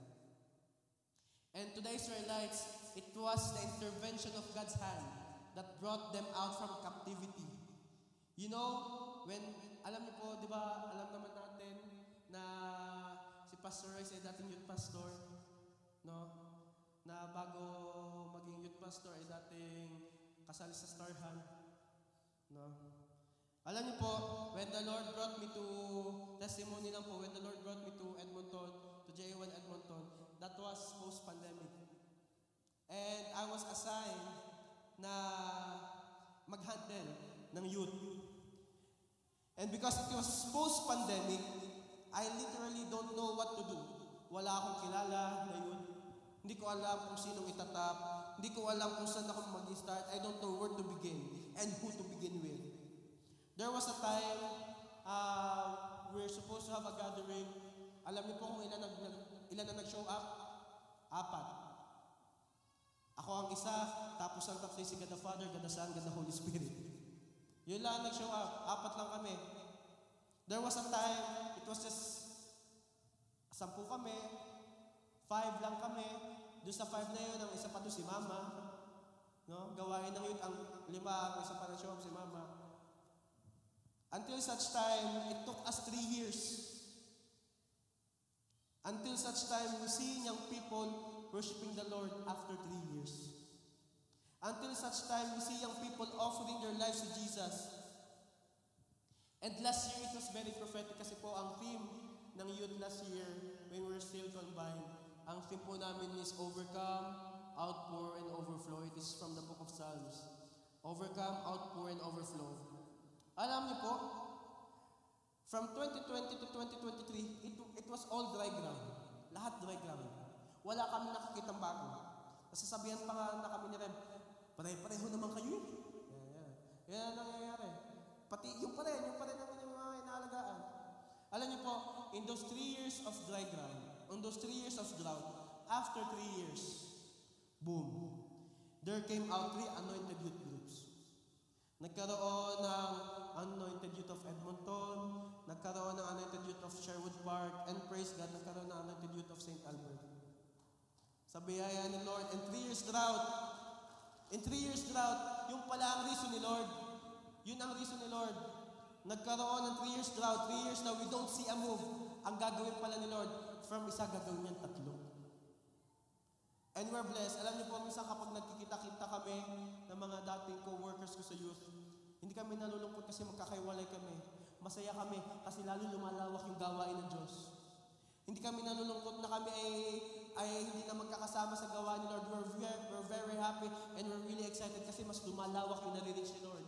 And to the Israelites, it was the intervention of God's hand that brought them out from captivity. You know, when, alam niyo po, di ba, alam naman natin na si Pastor Roy ay dating youth pastor, no? Na bago maging youth pastor ay dating kasali sa Starhan, no? Alam niyo po, when the Lord brought me to, testimony lang po, when the Lord brought me to Edmonton, to J1 Edmonton, that was post-pandemic. And I was assigned na mag-handle ng youth. And because it was post-pandemic, I literally don't know what to do. Wala akong kilala na youth. Hindi ko alam kung sinong itatap. Hindi ko alam kung saan ako mag-start. I don't know where to begin and who to begin with. There was a time we're supposed to have a gathering. Alam niyo po kung ilan na nag-show up? 4. Ako ang isa, tapos ang tatlo si God the Father, God the Son, God the Holy Spirit. Yun lang nag-show up. 4 lang kami. There was a time, it was just 10 kami, 5 lang kami. Doon sa 5 na yun, ang isa pa doon si Mama. No? Gawain ng yun, ang 5, ang isa pa na-show up si Mama. Until such time, it took us 3 years. Until such time, we see young people worshiping the Lord after 3 years. Until such time, we see young people offering their lives to Jesus. And last year, it was very prophetic kasi po ang theme ng youth last year, when we were still combined, ang theme po namin is overcome, outpour, and overflow. It is from the book of Psalms. Overcome, outpour, and overflow. Alam niyo po, from 2020 to 2023, it was all dry ground. Lahat dry ground. Wala kami nakikitang bago. Nasasabihan pa nga na kami ni Rem, pare-pareho naman kayo eh. Yan ang nangyayari. Pati yung pa rin naman yung mga inaalagaan. Alam niyo po, in those 3 years of dry ground, on those 3 years of drought, after 3 years, boom, there came out 3 anointed youth groups. Nagkaroon ng anointed youth of Edmonton, nagkaroon ng anointed youth of Sherwood Park, and praise God, nagkaroon ng anointed youth of St. Albert. Sa biyaya ni Lord, in 3 years drought, yung pala ang reason ni Lord. Yun ang reason ni Lord. Nagkaroon ng 3 years drought, 3 years na we don't see a move. Ang gagawin pala ni Lord, from isa gagawin niyan 3. And we're blessed. Alam niyo po, minsan kapag nagkikita-kita kami ng mga dating co-workers ko sa youth, hindi kami nalulungkot kasi magkakaiwalay kami. Masaya kami kasi lalo lumalawak yung gawain ng Diyos. Hindi kami nalulungkot na kami ay hindi na magkakasama sa gawain ni Lord. We're very happy and we're really excited kasi mas lumalawak yung nare-reach ni Lord.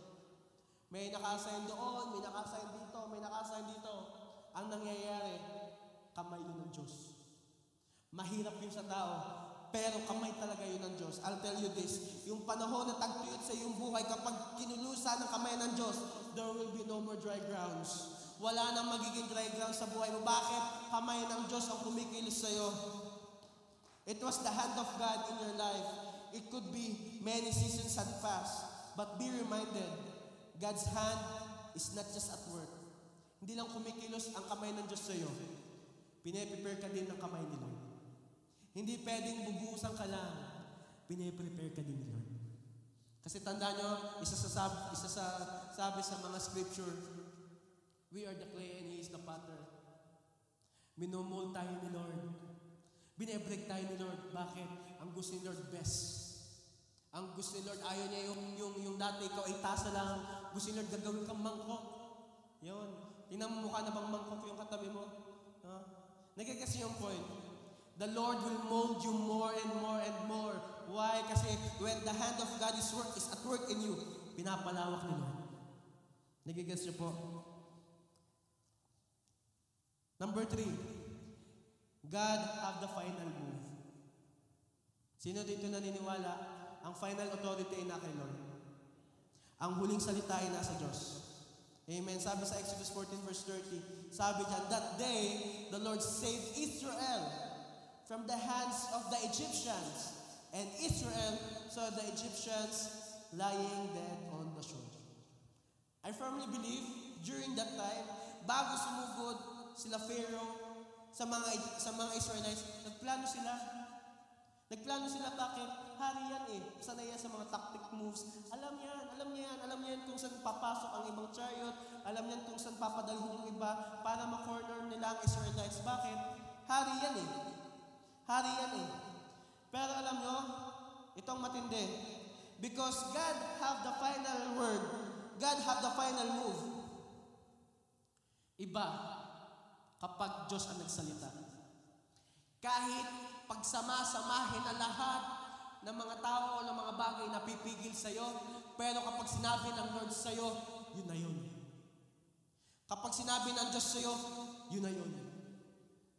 May naka-assign doon, may naka-assign dito, may naka-assign dito. Ang nangyayari, kamay yun ng Diyos. Mahirap yun sa tao, pero kamay talaga yun ng Diyos. I'll tell you this, yung panahon na tagtuyot sa iyong buhay, kapag kinulusan ng kamay ng Diyos, there will be no more dry grounds. Wala nang magiging dry ground sa buhay mo. Bakit? Kamay ng Diyos ang kumikilos sa iyo. It was the hand of God in your life. It could be many seasons had passed, but be reminded, God's hand is not just at work. Hindi lang kumikilos ang kamay ng Diyos sa iyo. Pine-prepare ka din ng kamay ni Lord. Hindi pwedeng bubuhusan ka lang. Pine-prepare ka din ni Lord. Kasi tandaan nyo, isa sa sabi sa mga scripture, we are the clay and He is the potter. Minumul tayo ni Lord. Bine-break tayo ni Lord. Bakit? Ang gusto ni Lord best. Ang gusto ni Lord, ayaw niya yung dati ikaw ay tasa lang. Gusto ni Lord, gagawin kang mangkok. Yun. Tingnan mo mukha na bang mangkok yung katabi mo? Nagigets yung point. The Lord will mold you more and more and more. Why? Kasi when the hand of God is at work in you, pinapalawak ni Lord. Nagigets niyo po? Number 3, God have the final move. Sino dito naniniwala ang final authority ay na kay Lord. Ang huling salita ay nasa Diyos. Amen. Sabi sa Exodus 14 verse 30, sabi diyan, that day, the Lord saved Israel from the hands of the Egyptians. And Israel saw the Egyptians lying dead on the shore. I firmly believe, during that time, bago sumugod sila Pharaoh sa mga Israelites, nagplano sila. Bakit? Hari yan eh. Sanay yan sa mga tactic moves. Alam niya yan kung saan papasok ang ibang chariot. Alam niya kung saan papadalhin yung iba para ma-corner nila ang Israelites. Bakit? Hari yan eh. Pero alam nyo, itong matindi. Because God have the final word. God have the final move. Iba kapag Diyos ang nagsalita. Kahit pagsama-samahin na lahat ng mga tao o ng mga bagay na pipigil sa'yo, pero kapag sinabi ng Lord sa'yo, yun na yun. Kapag sinabi ng Diyos sa'yo, yun na yun.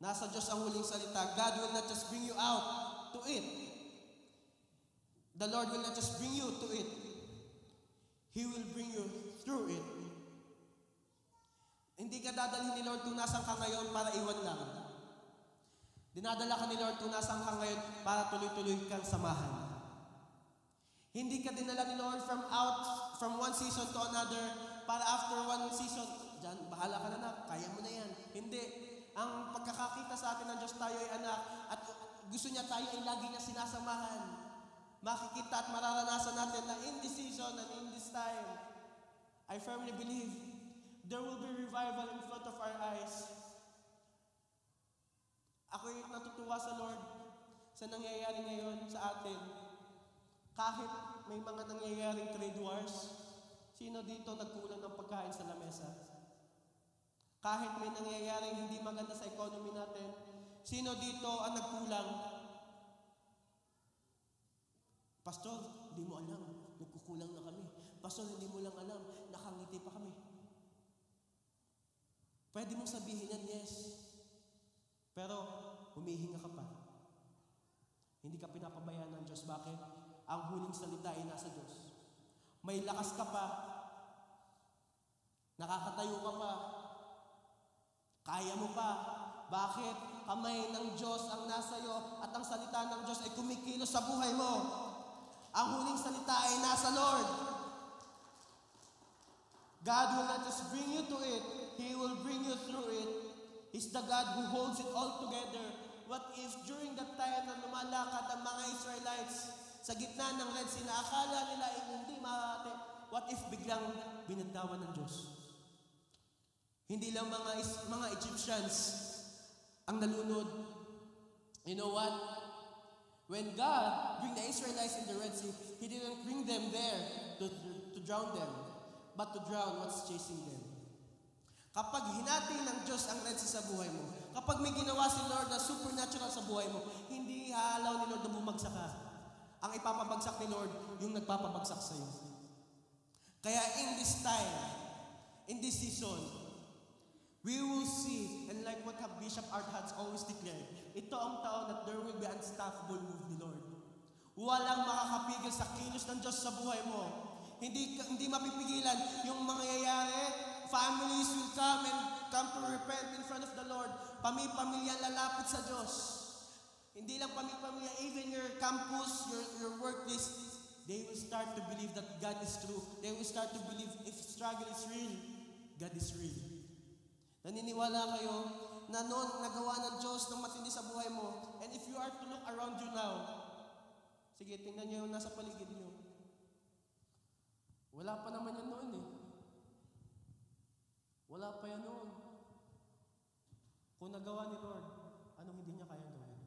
Nasa Diyos ang huling salita. God will not just bring you out to it. The Lord will not just bring you to it. He will bring you through it. Hindi ka dadalhin ni Lord kung nasan ka ngayon para iwan lang. Dinadala ka ni Lord kung nasan ka ngayon para tuloy-tuloy kang samahan. Hindi ka dinala ni Lord from one season to another para after one season, dyan, bahala ka na, kaya mo na yan. Hindi. Ang pagkakakita sa atin ng Diyos, tayo ay anak at gusto niya tayo ay lagi niya sinasamahan. Makikita at mararanasan natin na in this season and in this time, I firmly believe there will be revival in front of our eyes. Ako'y natutuwa sa Lord sa nangyayari ngayon sa atin. Kahit may mga nangyayaring trade wars, sino dito nagkulang ng pagkain sa lamesa? Kahit may nangyayaring hindi maganda sa economy natin, sino dito ang nagkulang? Pastor, hindi mo alam, nagkukulang na kami. Pastor, hindi mo lang alam, nakangiti pa kami. Pwede mong sabihin yan, yes. Pero, humihinga ka pa. Hindi ka pinapabayaan ng Diyos. Bakit? Ang huling salita ay nasa Diyos. May lakas ka pa. Nakakatayo ka pa. Kaya mo pa. Bakit? Kamay ng Diyos ang nasa iyo at ang salita ng Diyos ay kumikilos sa buhay mo. Ang huling salita ay nasa Lord. God will not just bring you to it. He will bring you through it. He's the God who holds it all together. What if during that time na lumalakad ang mga Israelites sa gitna ng Red Sea na akala nila ay hindi makakate, what if biglang binantawan ng Diyos? Hindi lang mga Egyptians ang nalunod. You know what? When God bring the Israelites in the Red Sea, He didn't bring them there to drown them, but to drown what's chasing them. Kapag hinati ng Diyos ang Red Sea sa buhay mo, kapag may ginawa si Lord na supernatural sa buhay mo, hindi haalaw ni Lord na bumagsak ka. Ang ipapabagsak ni Lord, yung nagpapabagsak sa iyo. Kaya in this time, in this season, we will see, and like what Bishop Art has always declared, ito ang taon that there will be unstoppable move ni Lord. Walang makakapigil sa kilos ng Diyos sa buhay mo. Hindi mapipigilan yung mangyayari. Families will come to repent in front of the Lord. Pamilya lalapit sa Diyos. Hindi lang pamilya, even your campus, your workplace, they will start to believe that God is true. They will start to believe if struggle is real, God is real. Naniniwala kayo na noon nagawa ng Diyos ng matindi sa buhay mo. And if you are to look around you now, sige, tingnan niyo yung nasa paligid niyo. Wala pa naman yan noon eh. Wala pa yan noon. Kung nagawa ni Lord, anong hindi niya kaya gawin?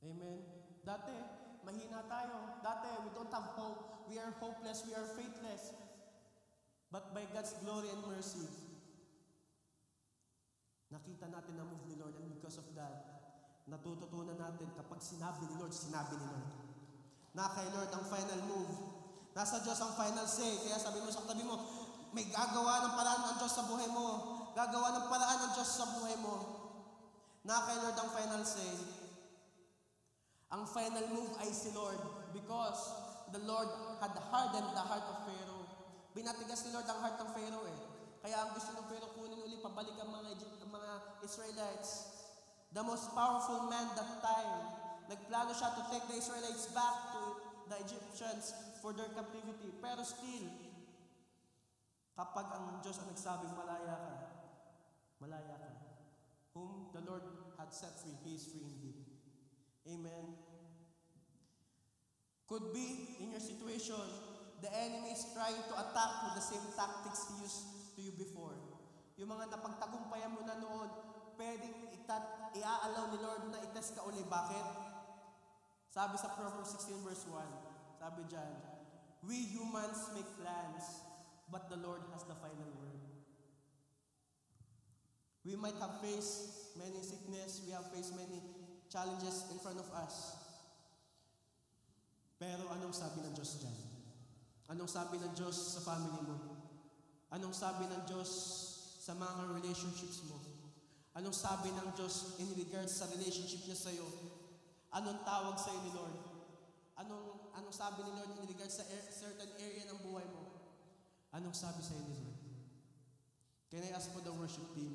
Amen? Dati, mahina tayo. Dati, we don't have hope. We are hopeless. We are faithless. But by God's glory and mercy, nakita natin ang move ni Lord, and because of that, natututunan natin kapag sinabi ni Lord, sinabi ni Lord. Na kay Lord ang final move. Nasa Diyos ang final say. Kaya sabi mo sa katabi mo, may gagawa ng paraan ng Diyos sa buhay mo. Gagawa ng paraan ng Diyos sa buhay mo. Na kay Lord ang final say. Ang final move ay si Lord because the Lord had hardened the heart of Pharaoh. Binatigas ni Lord ang heart ng Pharaoh eh. Kaya ang gusto ng Pharaoh kunin uli pabalik ang mga Israelites. The most powerful man that time. Nagplano siya to take the Israelites back to the Egyptians for their captivity. Pero still, kapag ang Diyos ang nagsabing malaya ka. Whom the Lord had set free, He is free indeed. Amen. Could be in your situation, the enemy is trying to attack with the same tactics he used to you before. Yung mga napagtagumpayan mo na noon, pwedeng i-allow ni Lord na itest ka uli. Bakit? Sabi sa Proverbs 16 verse 1, sabi dyan, we humans make plans, but the Lord has the final word. We might have faced many sickness, we have faced many challenges in front of us. Pero anong sabi ng Diyos dyan? Anong sabi ng Diyos sa family mo? Anong sabi ng Diyos sa mga relationships mo? Anong sabi ng Diyos in regards sa relationship niya sa'yo? Anong tawag sa'yo ni Lord? Anong sabi ni Lord in regards sa certain area ng buhay mo? Anong sabi sa'yo ni Lord? Can I ask for the worship team?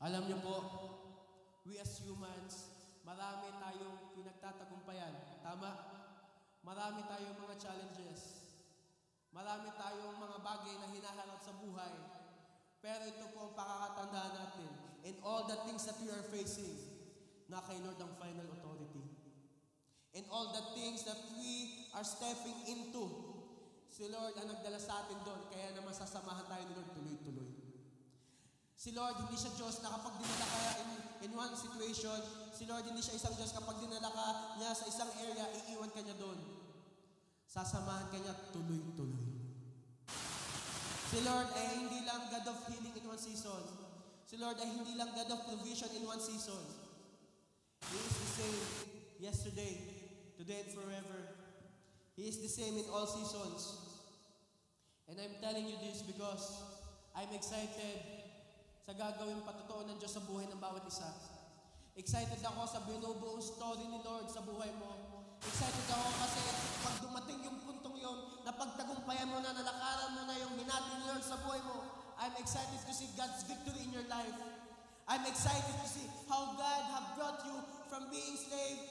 Alam niyo po, we as humans, marami tayong pinagtatagumpayan. Tama? Marami tayong mga challenges. Marami tayong mga bagay na hinaharap sa buhay. Pero ito po ang pakakatandaan natin. In all the things that we are facing, na kay Lord ang final authority. In all the things that we are stepping into, si Lord ang nagdala sa atin doon. Kaya naman sasamahan tayo ni Lord tuloy-tuloy. Si Lord, hindi siya Diyos na kapag dinala ka in one situation, si Lord, hindi siya isang Diyos kapag dinala ka niya sa isang area, iiwan ka niya doon. Sasamahan ka niya tuloy-tuloy. Si Lord ay hindi lang God of healing in one season. Si Lord ay hindi lang God of provision in one season. He is the same yesterday, today, and forever. He is the same in all seasons. And I'm telling you this because I'm excited sa gagawing patotoo ng Diyos sa buhay ng bawat isa. Excited ako sa binubuong story ni Lord sa buhay mo. Excited ako kasi pag dumating yung puntong yon, na pagtagumpayan mo na, nalakaran mo na yung hinati ni Lord sa buhay mo, I'm excited to see God's victory in your life. I'm excited to see how God have brought you from being slave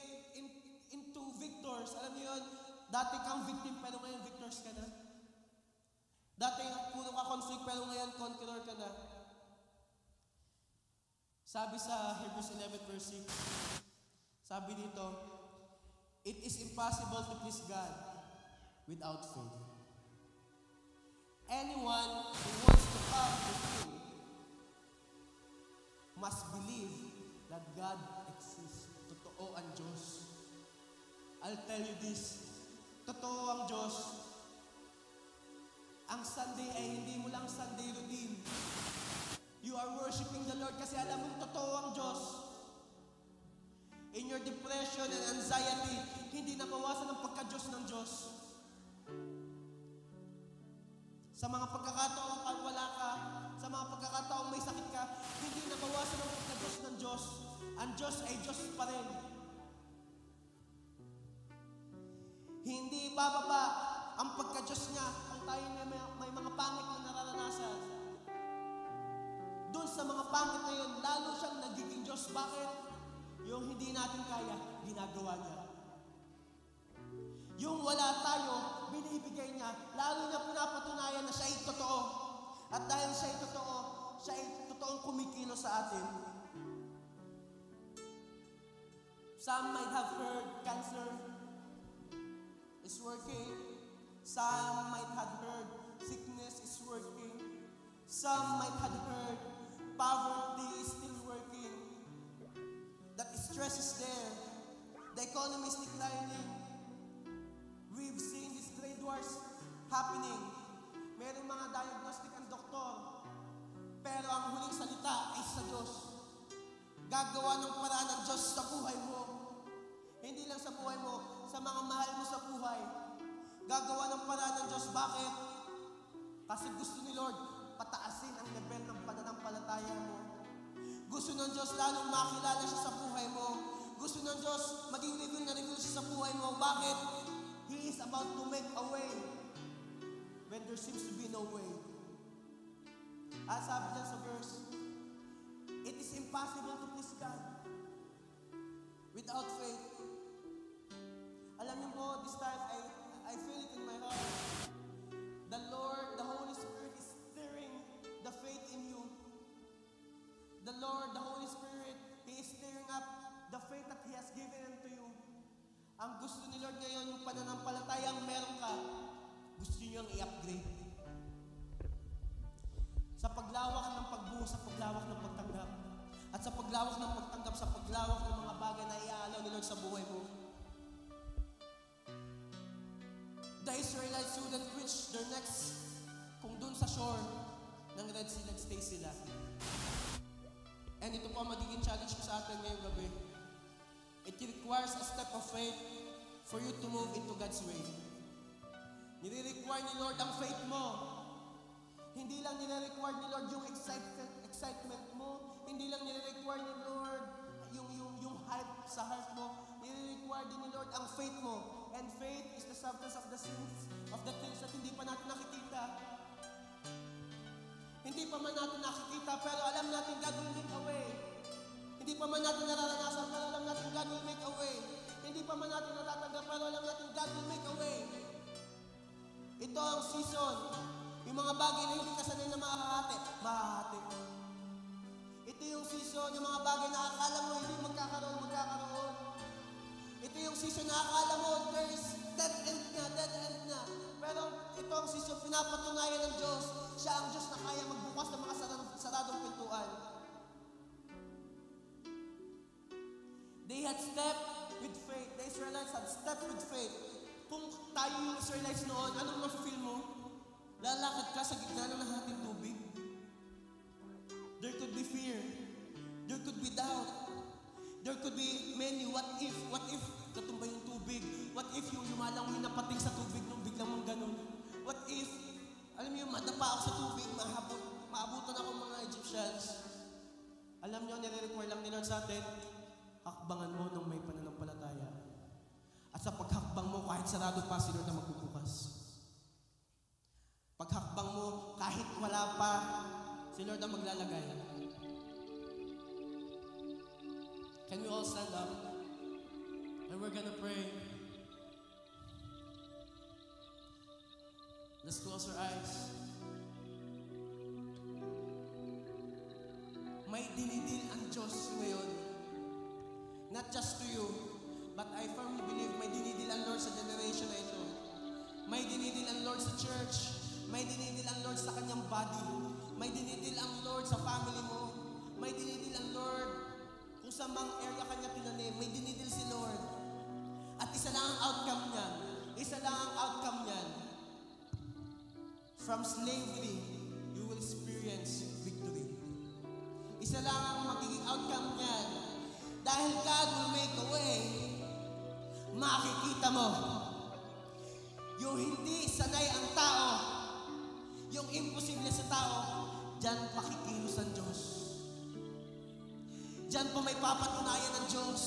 into victors. Alam niyo yun, dati kang victim pero ngayon victors ka na. Dati puro ka conflict pero ngayon conqueror ka na. Sabi sa Hebrews 11 verse 6, sabi dito, it is impossible to please God without faith. Anyone who wants to come to Him must believe that God exists. Totoo ang Diyos. I'll tell you this, totoo ang Diyos. Ang Sunday ay hindi mo lang Sunday routine. You are worshiping the Lord kasi alam mong totoo ang Diyos. In your depression and anxiety, hindi nabawasan ang pagka-Diyos ng Diyos. Sa mga pagkakataong wala ka, sa mga pagkakataong may sakit ka, hindi nabawasan ang pagka-Diyos ng Diyos. Ang Diyos ay Diyos pa rin. Hindi bababa ang pagka-Diyos niya kung tayo may mga pangit na nararanasan. Doon sa mga pangit na yun, lalo siyang nagiging Diyos. Bakit? Yung hindi natin kaya, ginagawa niya. Yung wala tayo, binibigay niya. Lalo niya pinapatunayan na siya ay totoo. At dahil siya ay totoong kumikilos sa atin. Some might have heard cancer is working. Some might have heard sickness is working. Some might have heard poverty is still working. That stress is there. The economy is declining. We've seen these trade wars happening. Merong mga diagnostic ang doktor. Pero ang huling salita ay sa Diyos. Gagawa ng paraan ng Diyos sa buhay mo. Hindi lang sa buhay mo, sa mga mahal mo sa buhay. Gagawa ng paraan ng Diyos. Bakit? Kasi gusto ni Lord pataasin ang level ng pananampalataya mo. Gusto ng Diyos lalong makilala siya sa buhay mo. Gusto ng Diyos maging reveal na reveal siya sa buhay mo. Bakit? He is about to make a way when there seems to be no way. As sabi dyan sa verse, it is impossible to please God without faith. Alam niyo po, this time I feel it in my heart. The Lord, the Holy Spirit is stirring the faith in you. The Lord, the Holy Spirit, He is stirring up the faith that He has given unto you. Ang gusto ni Lord ngayon, yung pananampalatayang meron ka, gusto niyang i-upgrade. Sa paglawak ng pagbuo, sa paglawak ng pagtanggap. At sa paglawak ng pagtanggap, sa paglawak ng mga bagay na iaalaw ni Lord sa buhay mo. The Israelites wouldn't reach their next kung dun sa shore ng Red Sea, nagstay sila. And ito po ang magiging challenge ko sa atin ngayong gabi. It requires a step of faith for you to move into God's way. Nire-require ni Lord ang faith mo. Hindi lang nire-require ni Lord yung excitement mo. Hindi lang nire-require ni Lord yung hype sa heart mo. Nire-require din ni Lord ang faith mo. And faith is the substance of the things that hindi pa natin nakikita. Hindi pa man natin nakikita, pero alam natin God will make a way. Hindi pa man natin nararanasan, pero alam natin God will make a way. Hindi pa man natin natatanggap, pero alam natin God will make a way. Ito ang season. Yung mga bagay na hindi kasanay na mahahati. Ito yung season, yung mga bagay na akala mo hindi magkakaroon. Ito yung season na akala mo, there is dead end na. Pero ito ang season, pinapatunayan ng Diyos. Siya ang Diyos na kaya magbukas ng mga saradong pintuan. They had stepped with faith. The Israelites had stepped with faith. Kung tayo yung Israelites noon, anong ma-feel mo? Lalakad ka sa gitna ng nahating tubig. There could be fear. There could be doubt. There could be many what if katumba yung tubig. What if yung lumalangoy na pating sa tubig nung biglang mong ganun. What if, alam mo yung madapa ako sa tubig, maabutan ako mga Egyptians. Alam nyo, nire-require lang ni Lord sa atin, hakbangan mo nung may pananampalataya. At sa paghakbang mo, kahit sarado pa, si Lord na magbubukas. Paghakbang mo, kahit wala pa, si Lord na maglalagay. Can we all stand up? And we're gonna pray. Let's close our eyes. May dinidil ang Diyos ngayon. Not just to you, but I firmly believe may dinidil ang Lord sa generation na ito. May dinidil ang Lord sa church. May dinidil ang Lord sa kanyang body. May dinidil ang Lord sa family mo. May dinidil ang Lord kung sa mang area kanya tinanim. May dinidil si Lord. At isa lang ang outcome niyan. From slavery, you will experience victory. Isa lang ang magiging outcome niyan. Dahil God will make a way, makikita mo yung hindi sanay ang tao, yung imposible sa tao, dyan pakikilos ang Diyos. Dyan po may papatunayan ng Diyos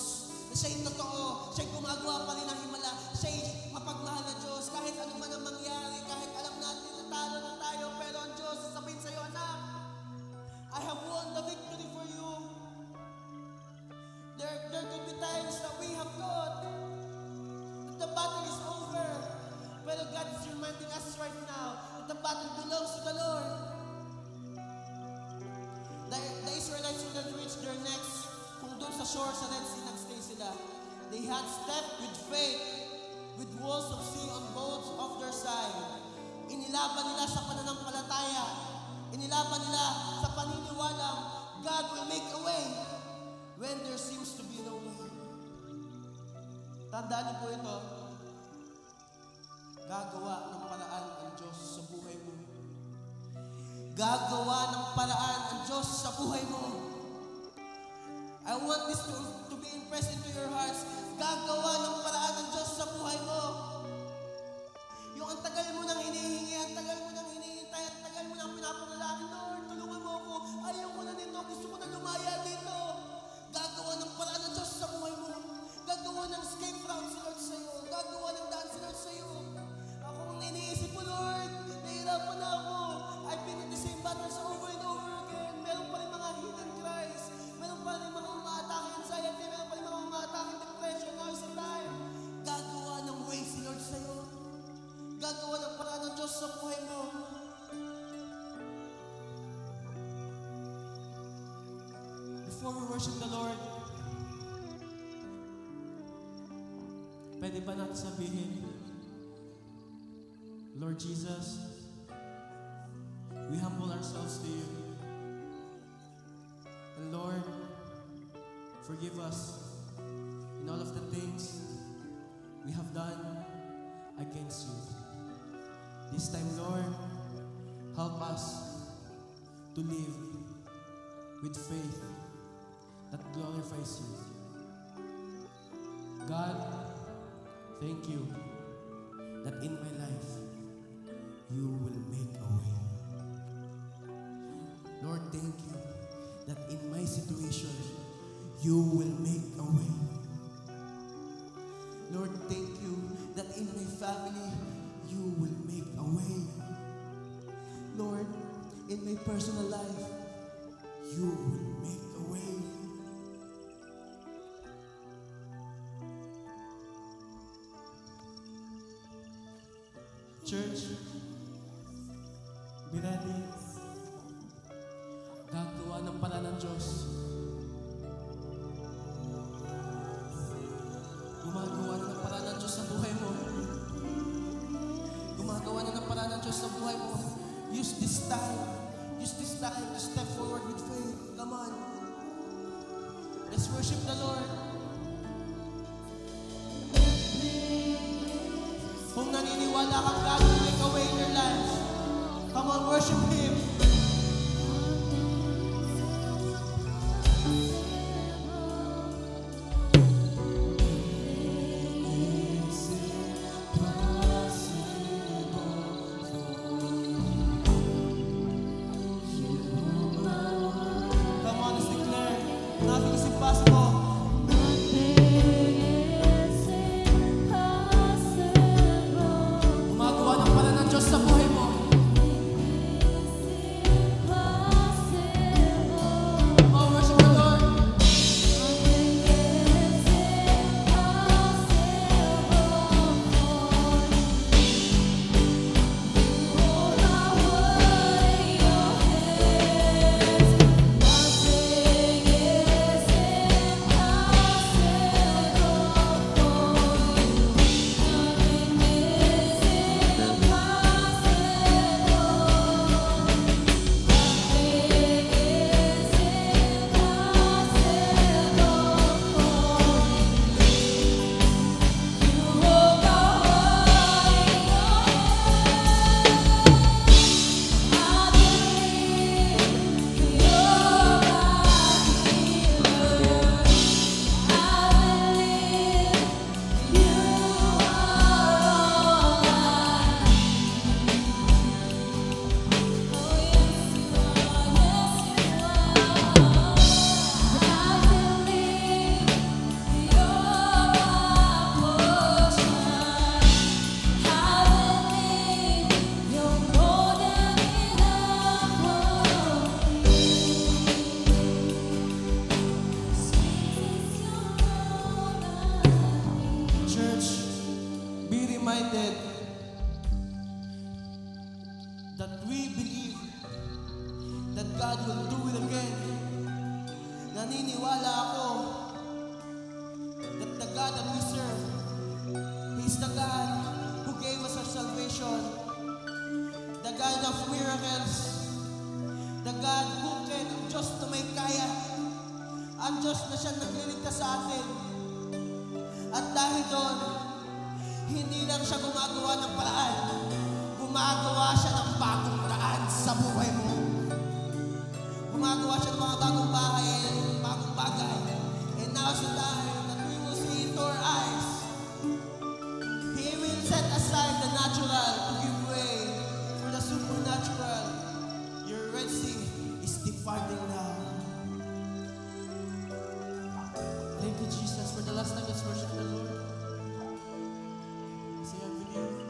na siya'y totoo, siya'y gumagawa pa rin ng himala, siya'y mapagmahal na Diyos. Kahit ano man ang mangyari, kahit alam natin na talo na tayo, pero ang Diyos sasabihin sa'yo, anak, I have won the victory for you. There could be times that we have thought that the battle is over, pero God is reminding us right now that the battle belongs to the Lord. The Israelites wouldn't reach their necks kung doon sa shore sa Red Sea nagstay sila. They had stepped with faith, with walls of sea on both of their side. Inilaban nila sa pananampalataya. Inilaban nila sa paniniwalang God will make a way when there seems to be no way. Tandaan niyo po ito. Gagawa ng paraan ang Diyos sa buhay mo. Gagawa ng paraan ang Diyos sa buhay mo. I want this to be impressed into your hearts. Gagawa ng paraan ang Diyos sa buhay mo. Yung ang tagal mo nang hinihingi, ang tagal mo nang hinihintay, ang tagal mo nang pinapanalangin, Lord, tulungan mo ako. Ayaw ko na nito, gusto ko na lumaya dito. Gagawa ng paraan ang Diyos sa buhay mo. Before we worship the Lord, pwede ba natin sabihin, Lord Jesus, we humble ourselves to you. And Lord, forgive us in all of the things we have done against you. This time, Lord, help us to live with faith that glorifies you. God, thank you that in my life, you will make a way. Lord, thank you that in my situation, you will make a way. Lord, thank you that in my family, you will make a way. Lord, in my personal life, you will make a way. Church, be ready. Gagawa ng paraan ng Diyos. Gumagawa na ng paraan ng Diyos sa buhay mo. Gumagawa na ng paraan ng Diyos sa buhay mo. Use this time. Use this time to step forward with faith. Come on. Let's worship the Lord. Kung naniniwala kang God will make a way in your life, come on, worship Him. Come on, let's declare, nothing is impossible. Sa buhay mo. Oh, worship the Lord. That we believe that God will do it again. Naniniwala ako that the God that we serve, He's the God who gave us our salvation, the God of miracles, the God who can, ang Diyos na may kaya, ang Diyos na siya nagliligtas sa atin. At dahil doon, hindi lang siya gumagawa ng paraan, gumagawa siya ng bagong daan sa buhay mo. Gumagawa siya ng mga bagong bahay, bagong bagay. And now's the time that we will see into our eyes. He will set aside the natural to give way for the supernatural. Your Red Sea is departing now. Thank you, Jesus, for the last time. Let's worship the Lord. Say, I believe.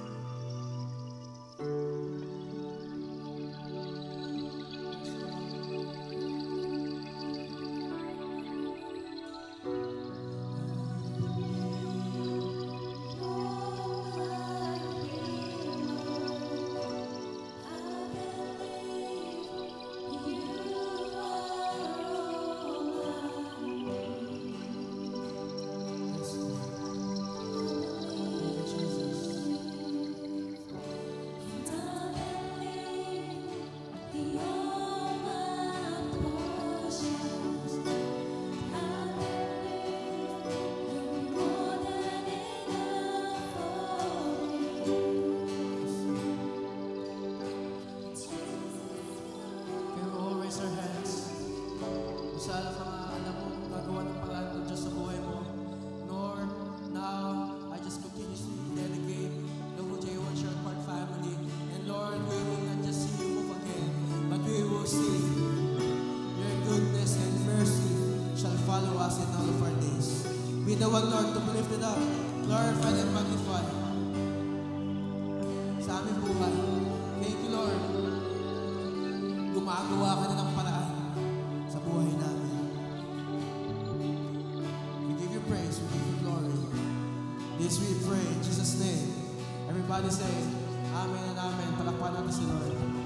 us in all of our days. Be the one, Lord, to be lifted up, glorified and magnified sa aming buhay. Thank you, Lord. Gumagawa ka na ng paraan sa buhay namin. We give you praise, we give you glory. This we pray in Jesus' name. Everybody say, Amen and Amen. Palakpakan natin si Lord.